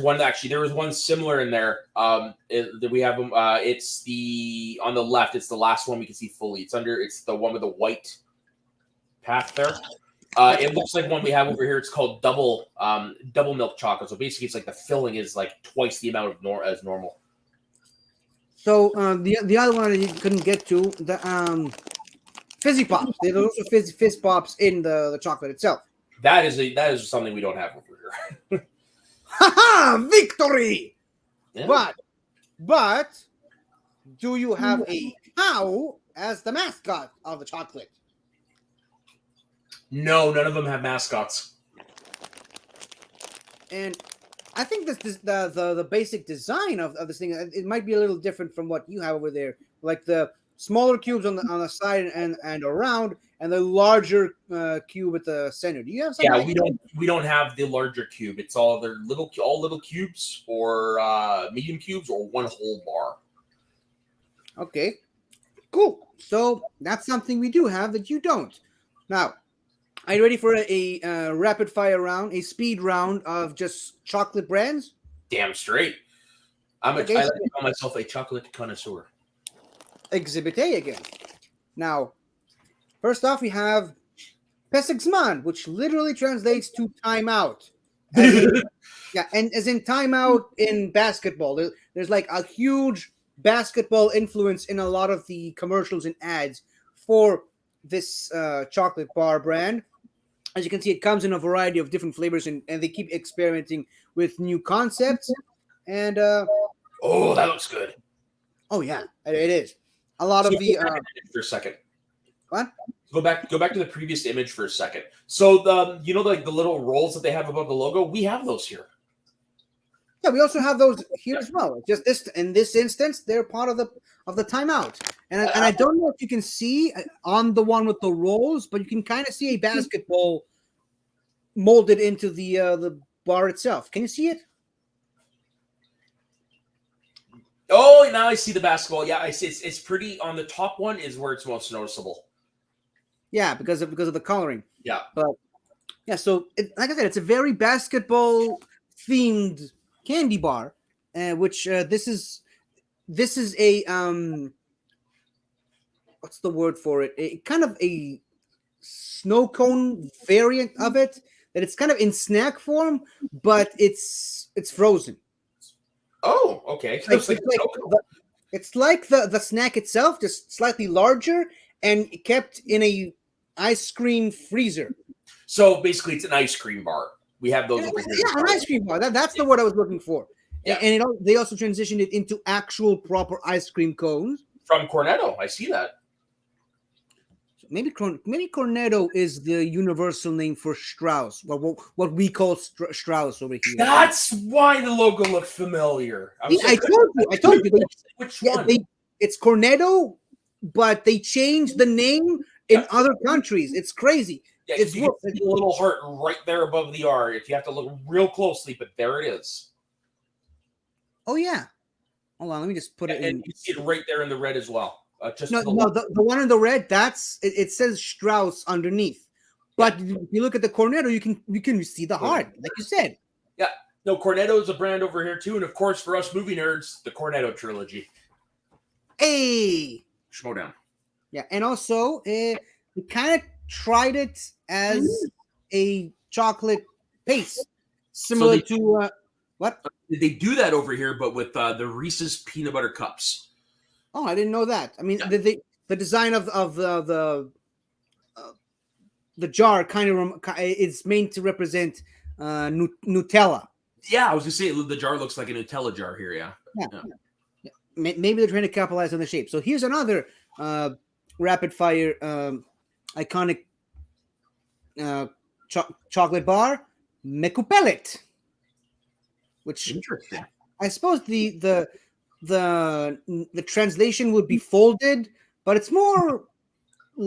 one similar in there. We have them. It's on the left. It's the last one we can see fully. It's the one with the white path there. It looks like one we have over here. It's called double milk chocolate. So basically, it's like the filling is like twice the amount of as normal. So the other one that you couldn't get to, the fizzy pops. There's also fizz pops in the chocolate itself. That is something we don't have over here. Ha! Victory! Yeah. But do you have a cow as the mascot of the chocolate? No, none of them have mascots. And I think the basic design of this thing, it might be a little different from what you have over there. Like the smaller cubes on the side and around, and the larger cube at the center. Do you have something? Yeah, like that? we don't have the larger cube. It's all little cubes or medium cubes or one whole bar. Okay, cool. So that's something we do have that you don't. Now, are you ready for a rapid fire round, a speed round of just chocolate brands? Damn straight. I like to call myself a chocolate connoisseur. Exhibit A again. Now, first off, we have Pesixman, which literally translates to timeout. Yeah, and as in timeout in basketball. There's like a huge basketball influence in a lot of the commercials and ads for this chocolate bar brand. As you can see, it comes in a variety of different flavors, and they keep experimenting with new concepts. And oh, that looks good. oh yeah, it is. A lot of the for a second. what? Go back to the previous image for a second. So like the little rolls that they have above the logo, we have those here. Yeah, we also have those here as well. Just in this instance, they're part of the timeout. And I don't know if you can see on the one with the rolls, but you can kind of see a basketball molded into the bar itself. Can you see it? Oh, now I see the basketball. Yeah, I see. It's pretty. On the top one is where it's most noticeable. Yeah, because of the coloring. Yeah. But yeah, so like I said, it's a very basketball themed candy bar, which this is a what's the word for it? A kind of a snow cone variant of it. That it's kind of in snack form, but it's frozen. Oh, okay. It's like the snack itself, just slightly larger and kept in a ice cream freezer. So basically, it's an ice cream bar. We have those over here. Yeah, an ice cream bar. That's the word I was looking for. Yeah. And they also transitioned it into actual proper ice cream cones. From Cornetto, I see that. Maybe Cornetto is the universal name for Strauss, what we call Strauss over here. That's why the logo looked familiar. I told you. Which Yeah, one? it's Cornetto, but they changed the name in other countries. It's crazy. Yeah, It's you can see the little heart right there above the R. If you have to look real closely, but there it is. Oh yeah. Hold on, let me just put it in. And you see it right there in the red as well. No, the one in the red, it says Strauss underneath. But if you look at the Cornetto, you can see the heart, like you said. Yeah. No, Cornetto is a brand over here too, and of course, for us movie nerds, the Cornetto trilogy. Hey. Schmodown. Yeah, and also we kind of tried it as a chocolate paste, similar to what? They do that over here, but with the Reese's peanut butter cups. Oh, I didn't know that. I mean, the design of the jar kind of it's meant to represent Nutella. Yeah, I was gonna say the jar looks like a Nutella jar here. Yeah. Yeah. Maybe they're trying to capitalize on the shape. So here's another rapid fire iconic chocolate bar, Mekupelit, which Interesting. I suppose the translation would be folded, but it's more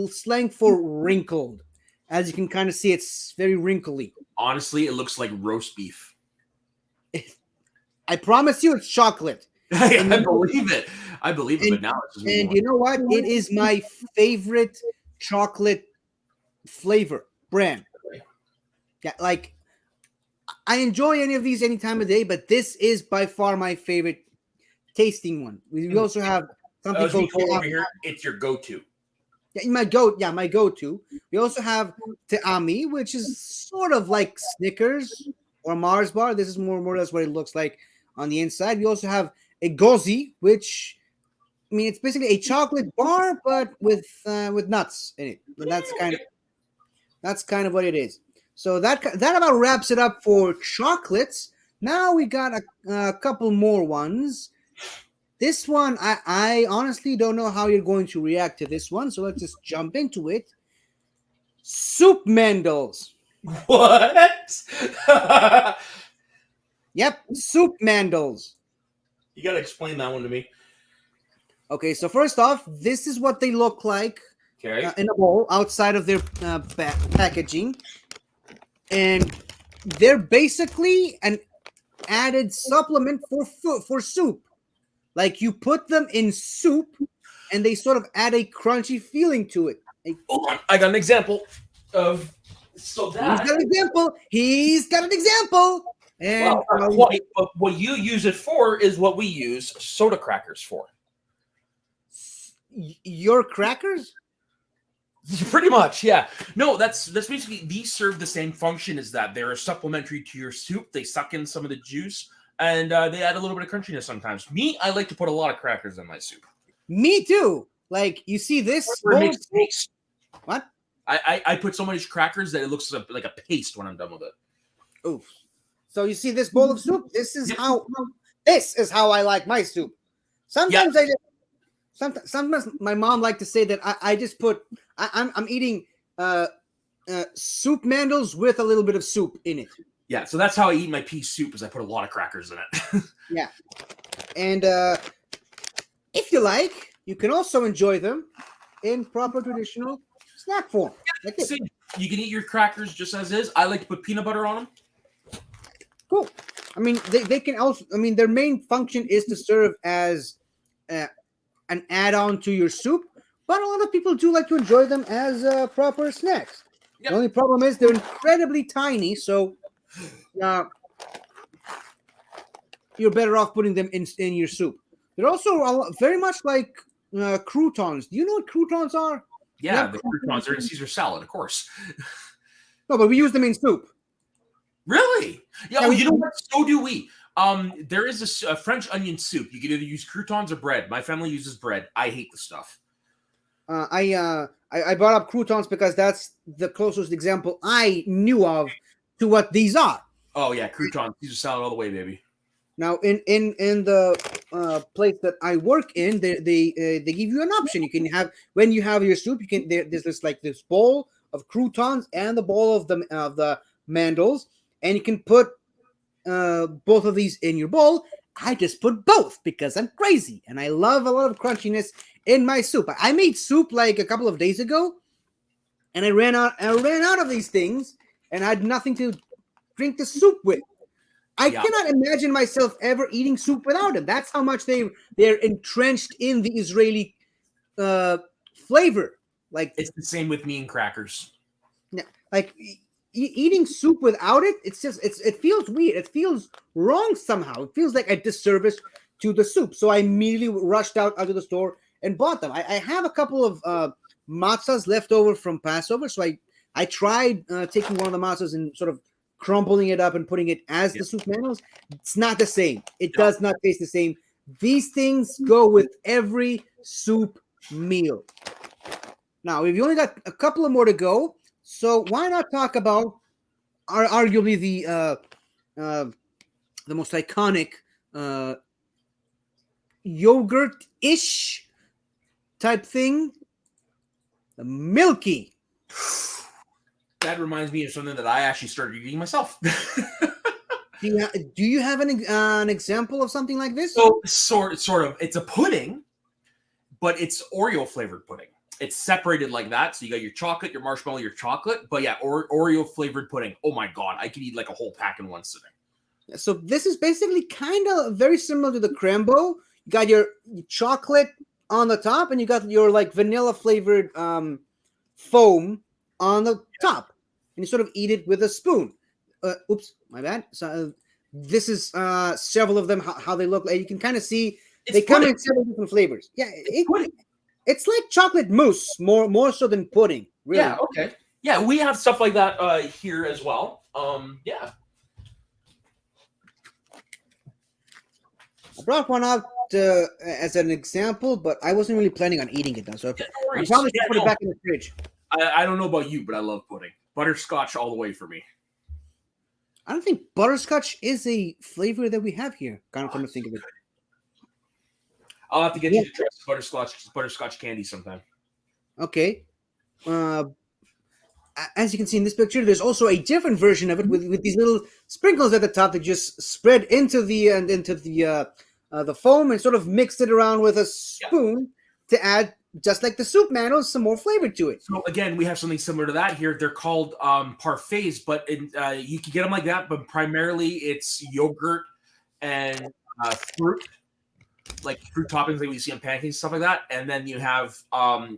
slang for wrinkled. As you can kind of see, it's very wrinkly. Honestly, it looks like roast beef. I promise you, it's chocolate. I believe it. I believe it, but now it's just And you know what? It is my favorite chocolate flavor brand. Yeah, like I enjoy any of these any time of day, but this is by far my favorite tasting one. We also have something As we called call over here, it's your go-to. Yeah, my go-to. We also have Teami, which is sort of like Snickers or Mars bar. This is more or less what it looks like on the inside. We also have a Gozi, which I mean it's basically a chocolate bar, but with nuts in it. And that's kind of what it is. So that about wraps it up for chocolates. Now we got a couple more ones. This one, I honestly don't know how you're going to react to this one, so let's just jump into it. Soup Mandels. What? Yeah, Yep, soup mandals. You got to explain that one to me. Okay, so first off, this is what they look like Okay. in a bowl outside of their packaging, and they're basically an added supplement for soup. Like you put them in soup, and they sort of add a crunchy feeling to it. Hold on. I got an example of so He's that. got an example. He's got an example. And Well, not quite, but what you use it for is what we use soda crackers for. Your crackers? Pretty much, yeah. No, that's basically these serve the same function as that. They're supplementary to your soup. They suck in some of the juice, and they add a little bit of crunchiness sometimes. Me, I like to put a lot of crackers in my soup. Me too. Like you see this Or it bowl? makes paste. What? I put so much crackers that it looks like a paste when I'm done with it. Oof. So you see this bowl of soup? This is how I like my soup. Sometimes sometimes my mom like to say that I just put I'm eating soup mandals with a little bit of soup in it. Yeah, so that's how I eat my pea soup. Is I put a lot of crackers in it. Yeah. And if you like, you can also enjoy them in proper traditional snack form. Like this. So you can eat your crackers just as is. I like to put peanut butter on them. Cool. I mean, they can also. I mean, their main function is to serve as an add-on to your soup, but a lot of people do like to enjoy them as proper snacks. Yep. The only problem is they're incredibly tiny, so you're better off putting them in your soup. They're also very much like croutons. Do you know what croutons are? Yeah, the croutons are in Caesar salad, of course. No, but we use them in soup. Really? Yeah. Yeah, Well, you know what? So do we. There is a French onion soup. You can either use croutons or bread. My family uses bread. I hate the stuff. I brought up croutons because that's the closest example I knew of to what these are. Oh yeah, croutons, Caesar salad all the way, baby. Now, in the place that I work in, they give you an option. You can have when you have your soup, you can there's this bowl of croutons and the bowl of the mandals, and you can put both of these in your bowl. I just put both because I'm crazy and I love a lot of crunchiness in my soup. I made soup like a couple of days ago, and I ran out of these things, and I had nothing to drink the soup with. I cannot imagine myself ever eating soup without it. That's how much they're entrenched in the Israeli flavor. Like It's the same with me and crackers. like eating soup without it, it feels weird. It feels wrong somehow. It feels like a disservice to the soup. So I immediately rushed out of the store and bought them. I have a couple of matzahs left over from Passover, so I tried taking one of the matzahs and sort of crumbling it up and putting it as the soup mandals. It's not the same. It does not taste the same. These things go with every soup meal. Now, we've only got a couple of more to go, so why not talk about arguably the most iconic yogurt-ish type thing, the Milky. That reminds me of something that I actually started eating myself. Do you have an example of something like this? So sort of. It's a pudding, but it's Oreo flavored pudding. It's separated like that. So you got your chocolate, your marshmallow, your chocolate. But yeah, Oreo flavored pudding. Oh my god, I could eat like a whole pack in one sitting. So this is basically kind of very similar to the Crembo. You got your chocolate on the top, and you got your like vanilla flavored foam on the top, and you sort of eat it with a spoon. Oops, my bad. So this is several of them. How they look like. You can kind of see they come in several different flavors. Yeah, it's like chocolate mousse, more so than pudding. Really. Yeah. Okay. Yeah, we have stuff like that here as well. Yeah. I brought one out as an example, but I wasn't really planning on eating it now, so Yeah, no I worries. probably should Yeah, put it back in the fridge. I don't know about you, but I love pudding. Butterscotch all the way for me. I don't think butterscotch is a flavor that we have here. Kind of come to think of it. I'll have to get you to try some butterscotch candy sometime. Okay. as you can see in this picture, there's also a different version of it with these little sprinkles at the top that just spread into the foam and sort of mixed it around with a spoon to add, just like the soup manos, some more flavor to it. So again, we have something similar to that here. They're called parfaits, but you can get them like that. But primarily, it's yogurt and fruit, like fruit toppings like we see on pancakes, stuff like that. And then you have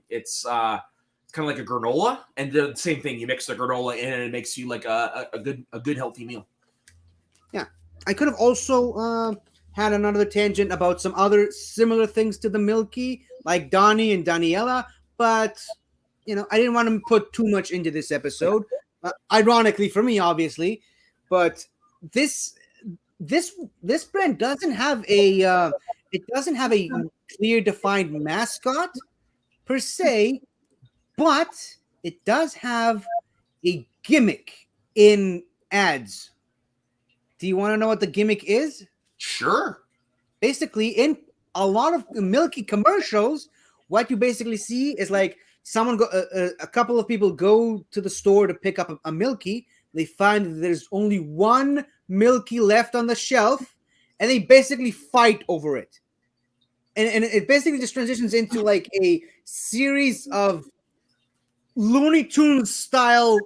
it's kind of like a granola, and the same thing. You mix the granola in, and it makes you like a good healthy meal. Yeah, I could have also had another tangent about some other similar things to the Milky, like Donnie and Daniela, but I didn't want to put too much into this episode. Ironically for me, obviously, but this brand doesn't have a clear defined mascot per se, but it does have a gimmick in ads. Do you want to know what the gimmick is? Sure. Basically, in a lot of Milky commercials, what you basically see is like a couple of people go to the store to pick up a Milky. They find that there's only one Milky left on the shelf, and they basically fight over it. And it basically just transitions into like a series of Looney Tunes style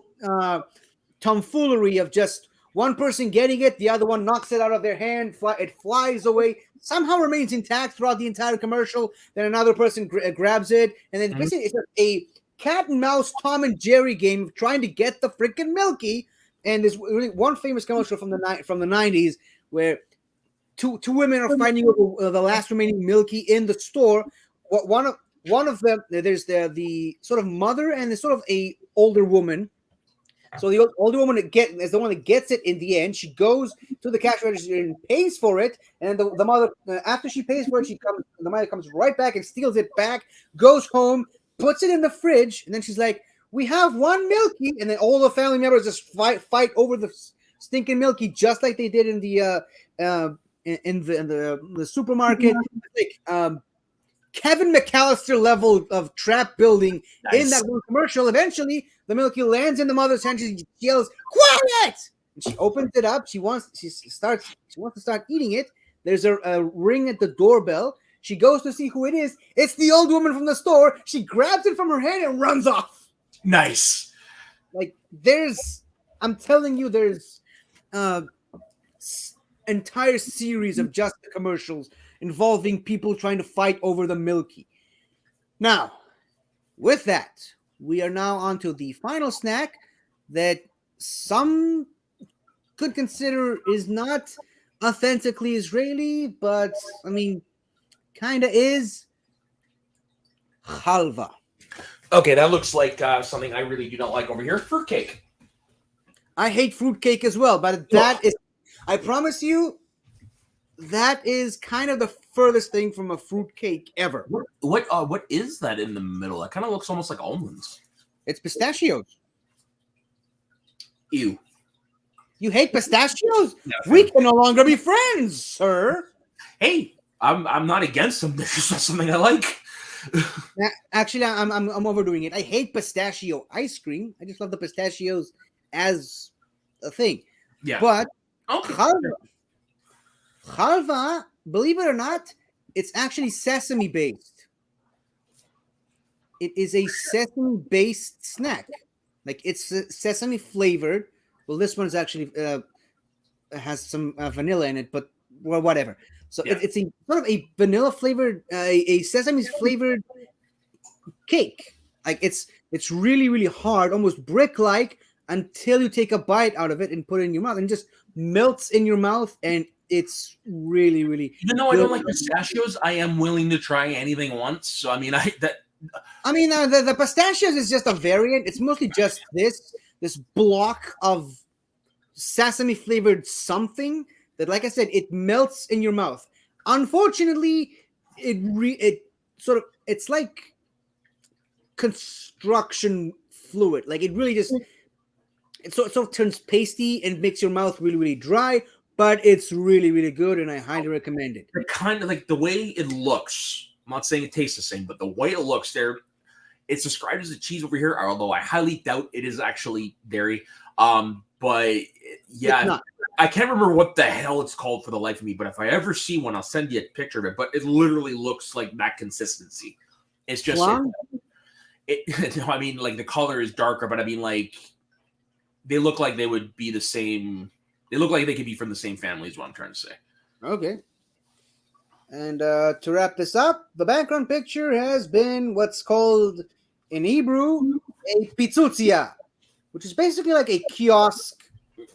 tomfoolery of just one person getting it, the other one knocks it out of their hand, it flies away, somehow remains intact throughout the entire commercial, then another person grabs it, and then basically it's a cat and mouse Tom and Jerry game of trying to get the freaking Milky. And there's one famous commercial from the 90s where two women are fighting over the last remaining Milky in the store. One of them, there's the sort of mother and the sort of a older woman. So the older woman is the one that gets it in the end. She goes to the cash register and pays for it. And the mother, after she pays for it, the mother comes right back and steals it back, goes home, puts it in the fridge, and then she's like, "We have one Milky," and then all the family members just fight over the stinking Milky, just like they did in the supermarket. Like Kevin McAllister level of trap building in that one commercial. Eventually, the Milky lands in the mother's hand. She yells, "Quiet!" And she opens it up. She wants to start eating it. There's a ring at the doorbell. She goes to see who it is. It's the old woman from the store. She grabs it from her hand and runs off. Nice. Like I'm telling you, there's entire series of just the commercials involving people trying to fight over the Milky. Now, with that, we are now on to the final snack that some could consider is not authentically Israeli, but I mean, kind of is. Halva. Okay, that looks like something I really do not like over here. Fruitcake. I hate fruitcake as well, but that is, I promise you, that is kind of the furthest thing from a fruitcake ever. What is that in the middle? That kind of looks almost like almonds. It's pistachios. Ew. You hate pistachios? Yeah, we can no longer be friends, sir. Hey, I'm not against them. This is not something I like. Actually, I'm overdoing it. I hate pistachio ice cream. I just love the pistachios as a thing. Yeah. But Okay. halva, believe it or not, it's actually sesame based. It is a sesame based snack. Like it's sesame flavored. Well, this one's actually has some vanilla in it, but well, whatever. So Yeah. it's a sort of a vanilla flavored, a sesame flavored cake. Like it's really, really hard, almost brick like, until you take a bite out of it and put it in your mouth, and just melts in your mouth, and it's really, really. Even though I don't like pistachios, I am willing to try anything once. So I mean, the pistachios is just a variant. It's mostly just this block of sesame flavored something that, like I said, it melts in your mouth. Unfortunately, it's like construction fluid. Like it really just it sort of turns pasty and makes your mouth really, really dry. But it's really, really good, and I highly recommend it. kind of like the way it looks. I'm not saying it tastes the same, but the way it looks, It's described as a cheese over here, although I highly doubt it is actually dairy. But yeah, It's not. I can't remember what the hell it's called for the life of me. But if I ever see one, I'll send you a picture of it. But it literally looks like that consistency. It's just Flan? no, I mean, like the color is darker, but I mean, like they look like they would be the same. They look like they could be from the same family. Is what I'm trying to say. Okay. And to wrap this up, the background picture has been what's called in Hebrew a pitzutzia, which is basically like a kiosk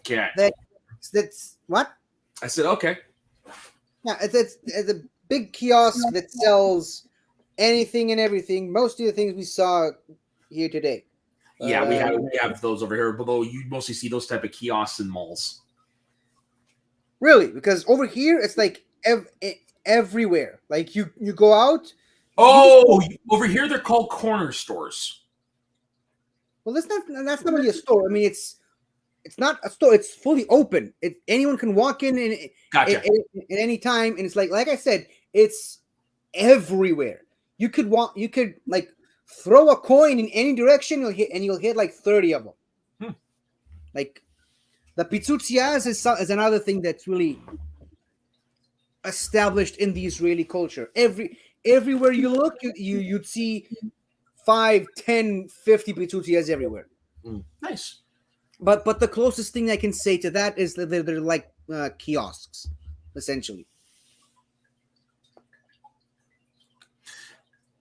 Okay, that's what? I said okay. Yeah, it's a big kiosk that sells anything and everything. Most of the things we saw here today. Yeah, we have those over here, although you mostly see those type of kiosks in malls. Really, because over here it's like everywhere. Like you go out. Oh, over here they're called corner stores. Well, that's not really a store. I mean, it's not a store. It's fully open. Anyone can walk in and Gotcha. at any time, and it's like I said, it's everywhere. You could like throw a coin in any direction, you'll hit like 30 of them. Like the pizzuzzias is another thing that's really established in the Israeli culture. Everywhere you look, you'd see 5, 10, 50 pizzuzzias everywhere. Nice. But the closest thing I can say to that is that they're like kiosks, essentially.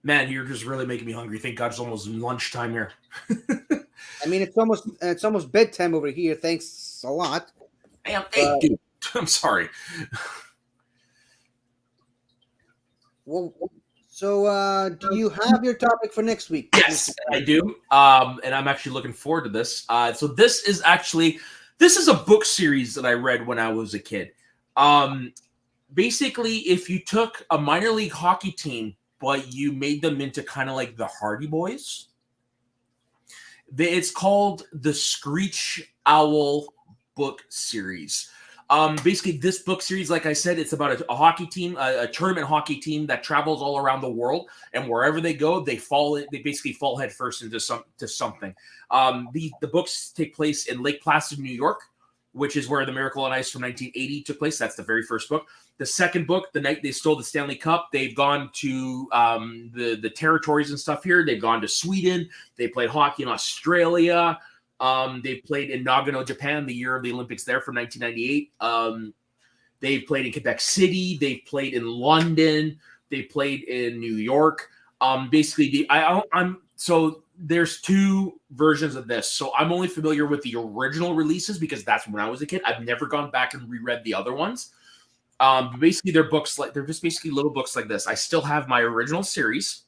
Man, you're just really making me hungry. Thank God it's almost lunchtime here. I mean, it's almost bedtime over here. Thanks a lot. Hey, dude, I'm sorry. Well, so do you have your topic for next week? Yes, I do. And I'm actually looking forward to this. So this is a book series that I read when I was a kid. Basically, if you took a minor league hockey team, but you made them into kind of like the Hardy Boys, it's called the Screech Owl book series. Basically, this book series, like I said, it's about a hockey team, a tournament hockey team that travels all around the world, and wherever they go, they basically fall headfirst into something. The books take place in Lake Placid, New York, which is where the Miracle on Ice from 1980 took place. That's the very first book. The second book, the night they stole the Stanley Cup, they've gone to the territories and stuff here. They've gone to Sweden. They played hockey in Australia. They played in Nagano, Japan, the year of the Olympics there from 1998. They've played in Quebec City. They've played in London. They played in New York. So there's two versions of this. So I'm only familiar with the original releases because that's when I was a kid. I've never gone back and reread the other ones. Basically, they're just basically little books like this. I still have my original series.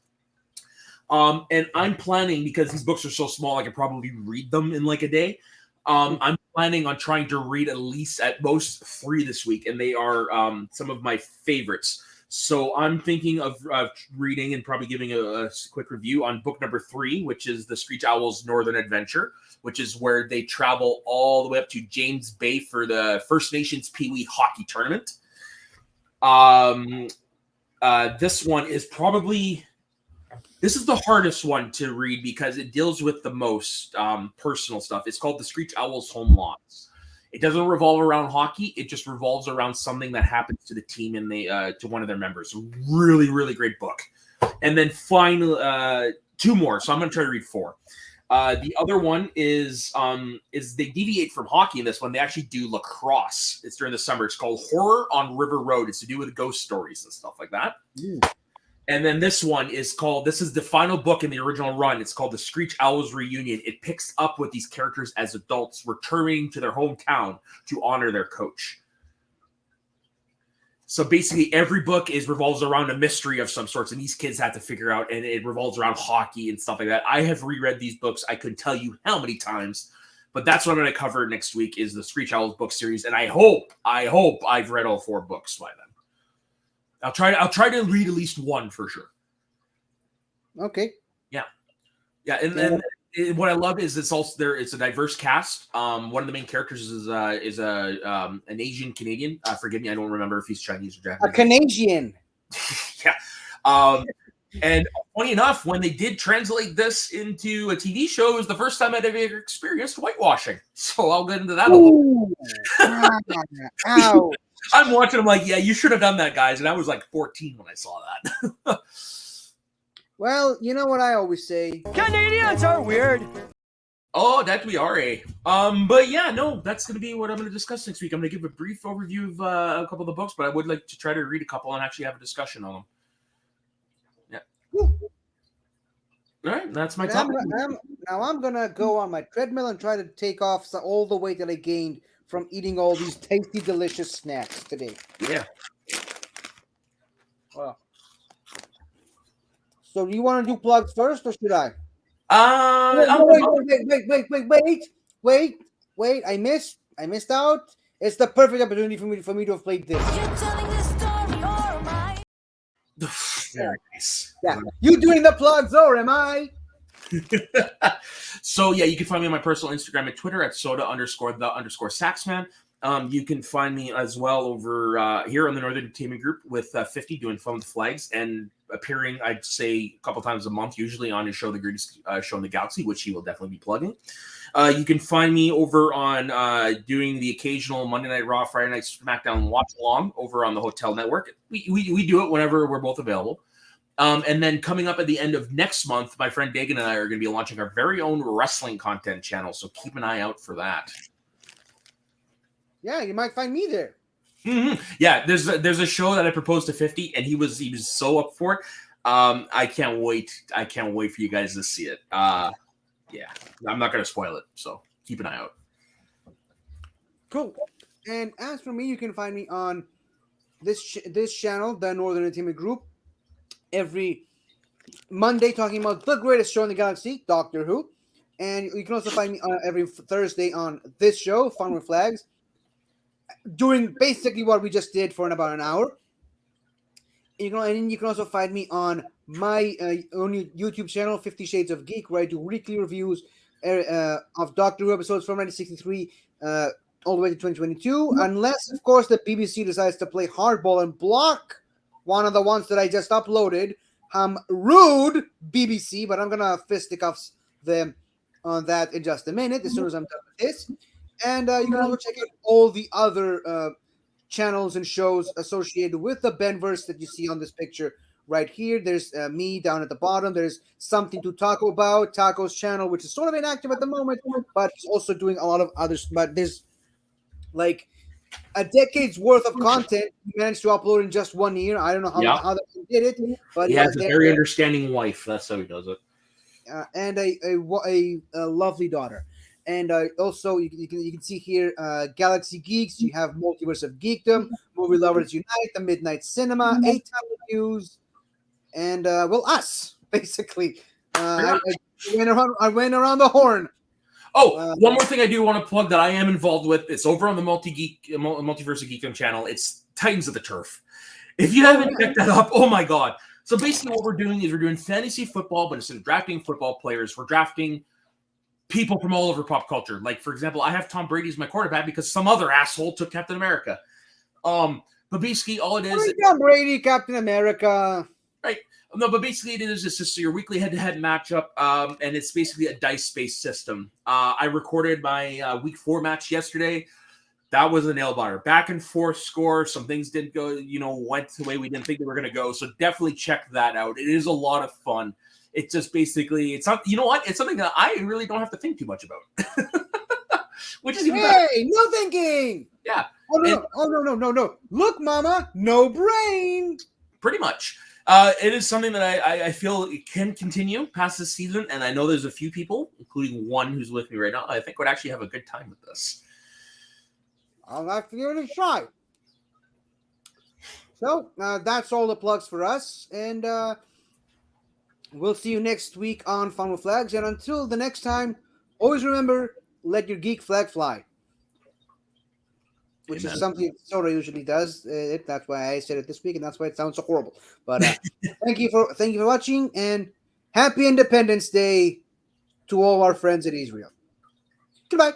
And I'm planning, because these books are so small, I could probably read them in like a day. I'm planning on trying to read at most 3 this week, and they are some of my favorites. So I'm thinking of reading and probably giving a quick review on book number 3, which is The Screech Owl's Northern Adventure, which is where they travel all the way up to James Bay for the First Nations Pee Wee Hockey Tournament. This one is probably... This is the hardest one to read because it deals with the most personal stuff. It's called The Screech Owl's Home Loss. It doesn't revolve around hockey. It just revolves around something that happens to the team and to one of their members. Really, really great book. And then finally, 2 more. So I'm going to try to read 4. The other one is they deviate from hockey in this one. They actually do lacrosse. It's during the summer. It's called Horror on River Road. It's to do with ghost stories and stuff like that. And then this one is this is the final book in the original run. It's called The Screech Owls Reunion. It picks up with these characters as adults returning to their hometown to honor their coach. So basically every book revolves around a mystery of some sorts, and these kids have to figure out, and it revolves around hockey and stuff like that. I have reread these books. I couldn't tell you how many times, but that's what I'm going to cover next week is the Screech Owls book series. And I hope I've read all 4 books by then. I'll try to read at least 1 for sure. Okay. Yeah. And then what I love is it's also there. It's a diverse cast. One of the main characters is an Asian Canadian. Forgive me, I don't remember if he's Chinese or Japanese. A Canadian. Yeah. And funny enough, when they did translate this into a TV show, it was the first time I'd ever experienced whitewashing. So I'll get into that a little. Ow. I'm watching. I'm like, yeah, you should have done that, guys. And I was like 14 when I saw that. Well, you know what I always say. Canadians are weird. Oh, that we are a. But yeah, no, that's going to be what I'm going to discuss next week. I'm going to give a brief overview of a couple of the books, but I would like to try to read a couple and actually have a discussion on them. Yeah. All right, that's my topic. Now I'm gonna go on my treadmill and try to take off all the weight that I gained from eating all these tasty, delicious snacks today. Yeah. Well, so do you want to do plugs first, or should I? Wait! I missed out. It's the perfect opportunity for me to have played this. You're telling this story, or am I? Very nice. Yeah, you doing the plugs, or am I? So yeah, you can find me on my personal Instagram and Twitter at soda_the_saxman. You can find me as well over here on the Northern Entertainment Group with 50 doing Fun with Flags and appearing, I'd say, a couple times a month, usually on his show, The Greatest Show in the Galaxy, which he will definitely be plugging. You can find me over on doing the occasional Monday Night Raw, Friday Night SmackDown watch along over on the Hotel Network. We do it whenever we're both available. And then coming up at the end of next month, my friend Dagan and I are going to be launching our very own wrestling content channel. So keep an eye out for that. Yeah, you might find me there. Mm-hmm. Yeah, there's a show that I proposed to 50, and he was so up for it. I can't wait. I can't wait for you guys to see it. Yeah, I'm not going to spoil it, so keep an eye out. Cool. And as for me, you can find me on this channel, the Northern Entertainment Group, every Monday talking about the greatest show in the galaxy, Doctor Who. And you can also find me every Thursday on this show, Fun with Flags, doing basically what we just did for about an hour. You can also find me on my own YouTube channel, 50 Shades of Geek, where I do weekly reviews of Doctor Who episodes from 1963 all the way to 2022, unless, of course, the BBC decides to play hardball and block one of the ones that I just uploaded. Rude, BBC, but I'm going to fisticuffs them on that in just a minute, as soon as I'm done with this. And you can also check out all the other channels and shows associated with the Benverse that you see on this picture right here. There's me down at the bottom. There's Something to Talk About, Taco's channel, which is sort of inactive at the moment, but he's also doing a lot of others. But there's like a decade's worth of content he managed to upload in just 1 year. I don't know how that did it, but he has a very understanding wife. That's how he does it. And a lovely daughter. And also, you can see here, Galaxy Geeks. You have Multiverse of Geekdom, Movie Lovers Unite, The Midnight Cinema, 8-Time Reviews, and us basically. I went around the horn. Oh, one more thing I do want to plug that I am involved with. It's over on the Multiverse of Geekdom channel. It's Titans of the Turf. If you haven't checked that up, oh my god! So basically, what we're doing is we're doing fantasy football, but instead of drafting football players, we're drafting people from all over pop culture. Like, for example, I have Tom Brady as my quarterback because some other asshole took Captain America. But basically, all it is Tom Brady, Captain America. Right. No, but basically it is just your weekly head-to-head matchup, and it's basically a dice-based system. I recorded my week 4 match yesterday. That was a nail-biter. Back and forth score. Some things didn't go, went the way we didn't think they were going to go. So definitely check that out. It is a lot of fun. It's just basically, it's not, you know what? It's something that I really don't have to think too much about. Which is even better. No thinking. Yeah. Oh, no. Look, mama, no brain. Pretty much. It is something that I feel it can continue past this season, and I know there's a few people, including one who's with me right now, I think would actually have a good time with this. I'll have to give it a try. So, that's all the plugs for us, and we'll see you next week on Fun with Flags, and until the next time, always remember, let your geek flag fly. Which is something Soda usually does. That's why I said it this week, and that's why it sounds so horrible. But thank you for watching, and happy Independence Day to all our friends in Israel. Goodbye.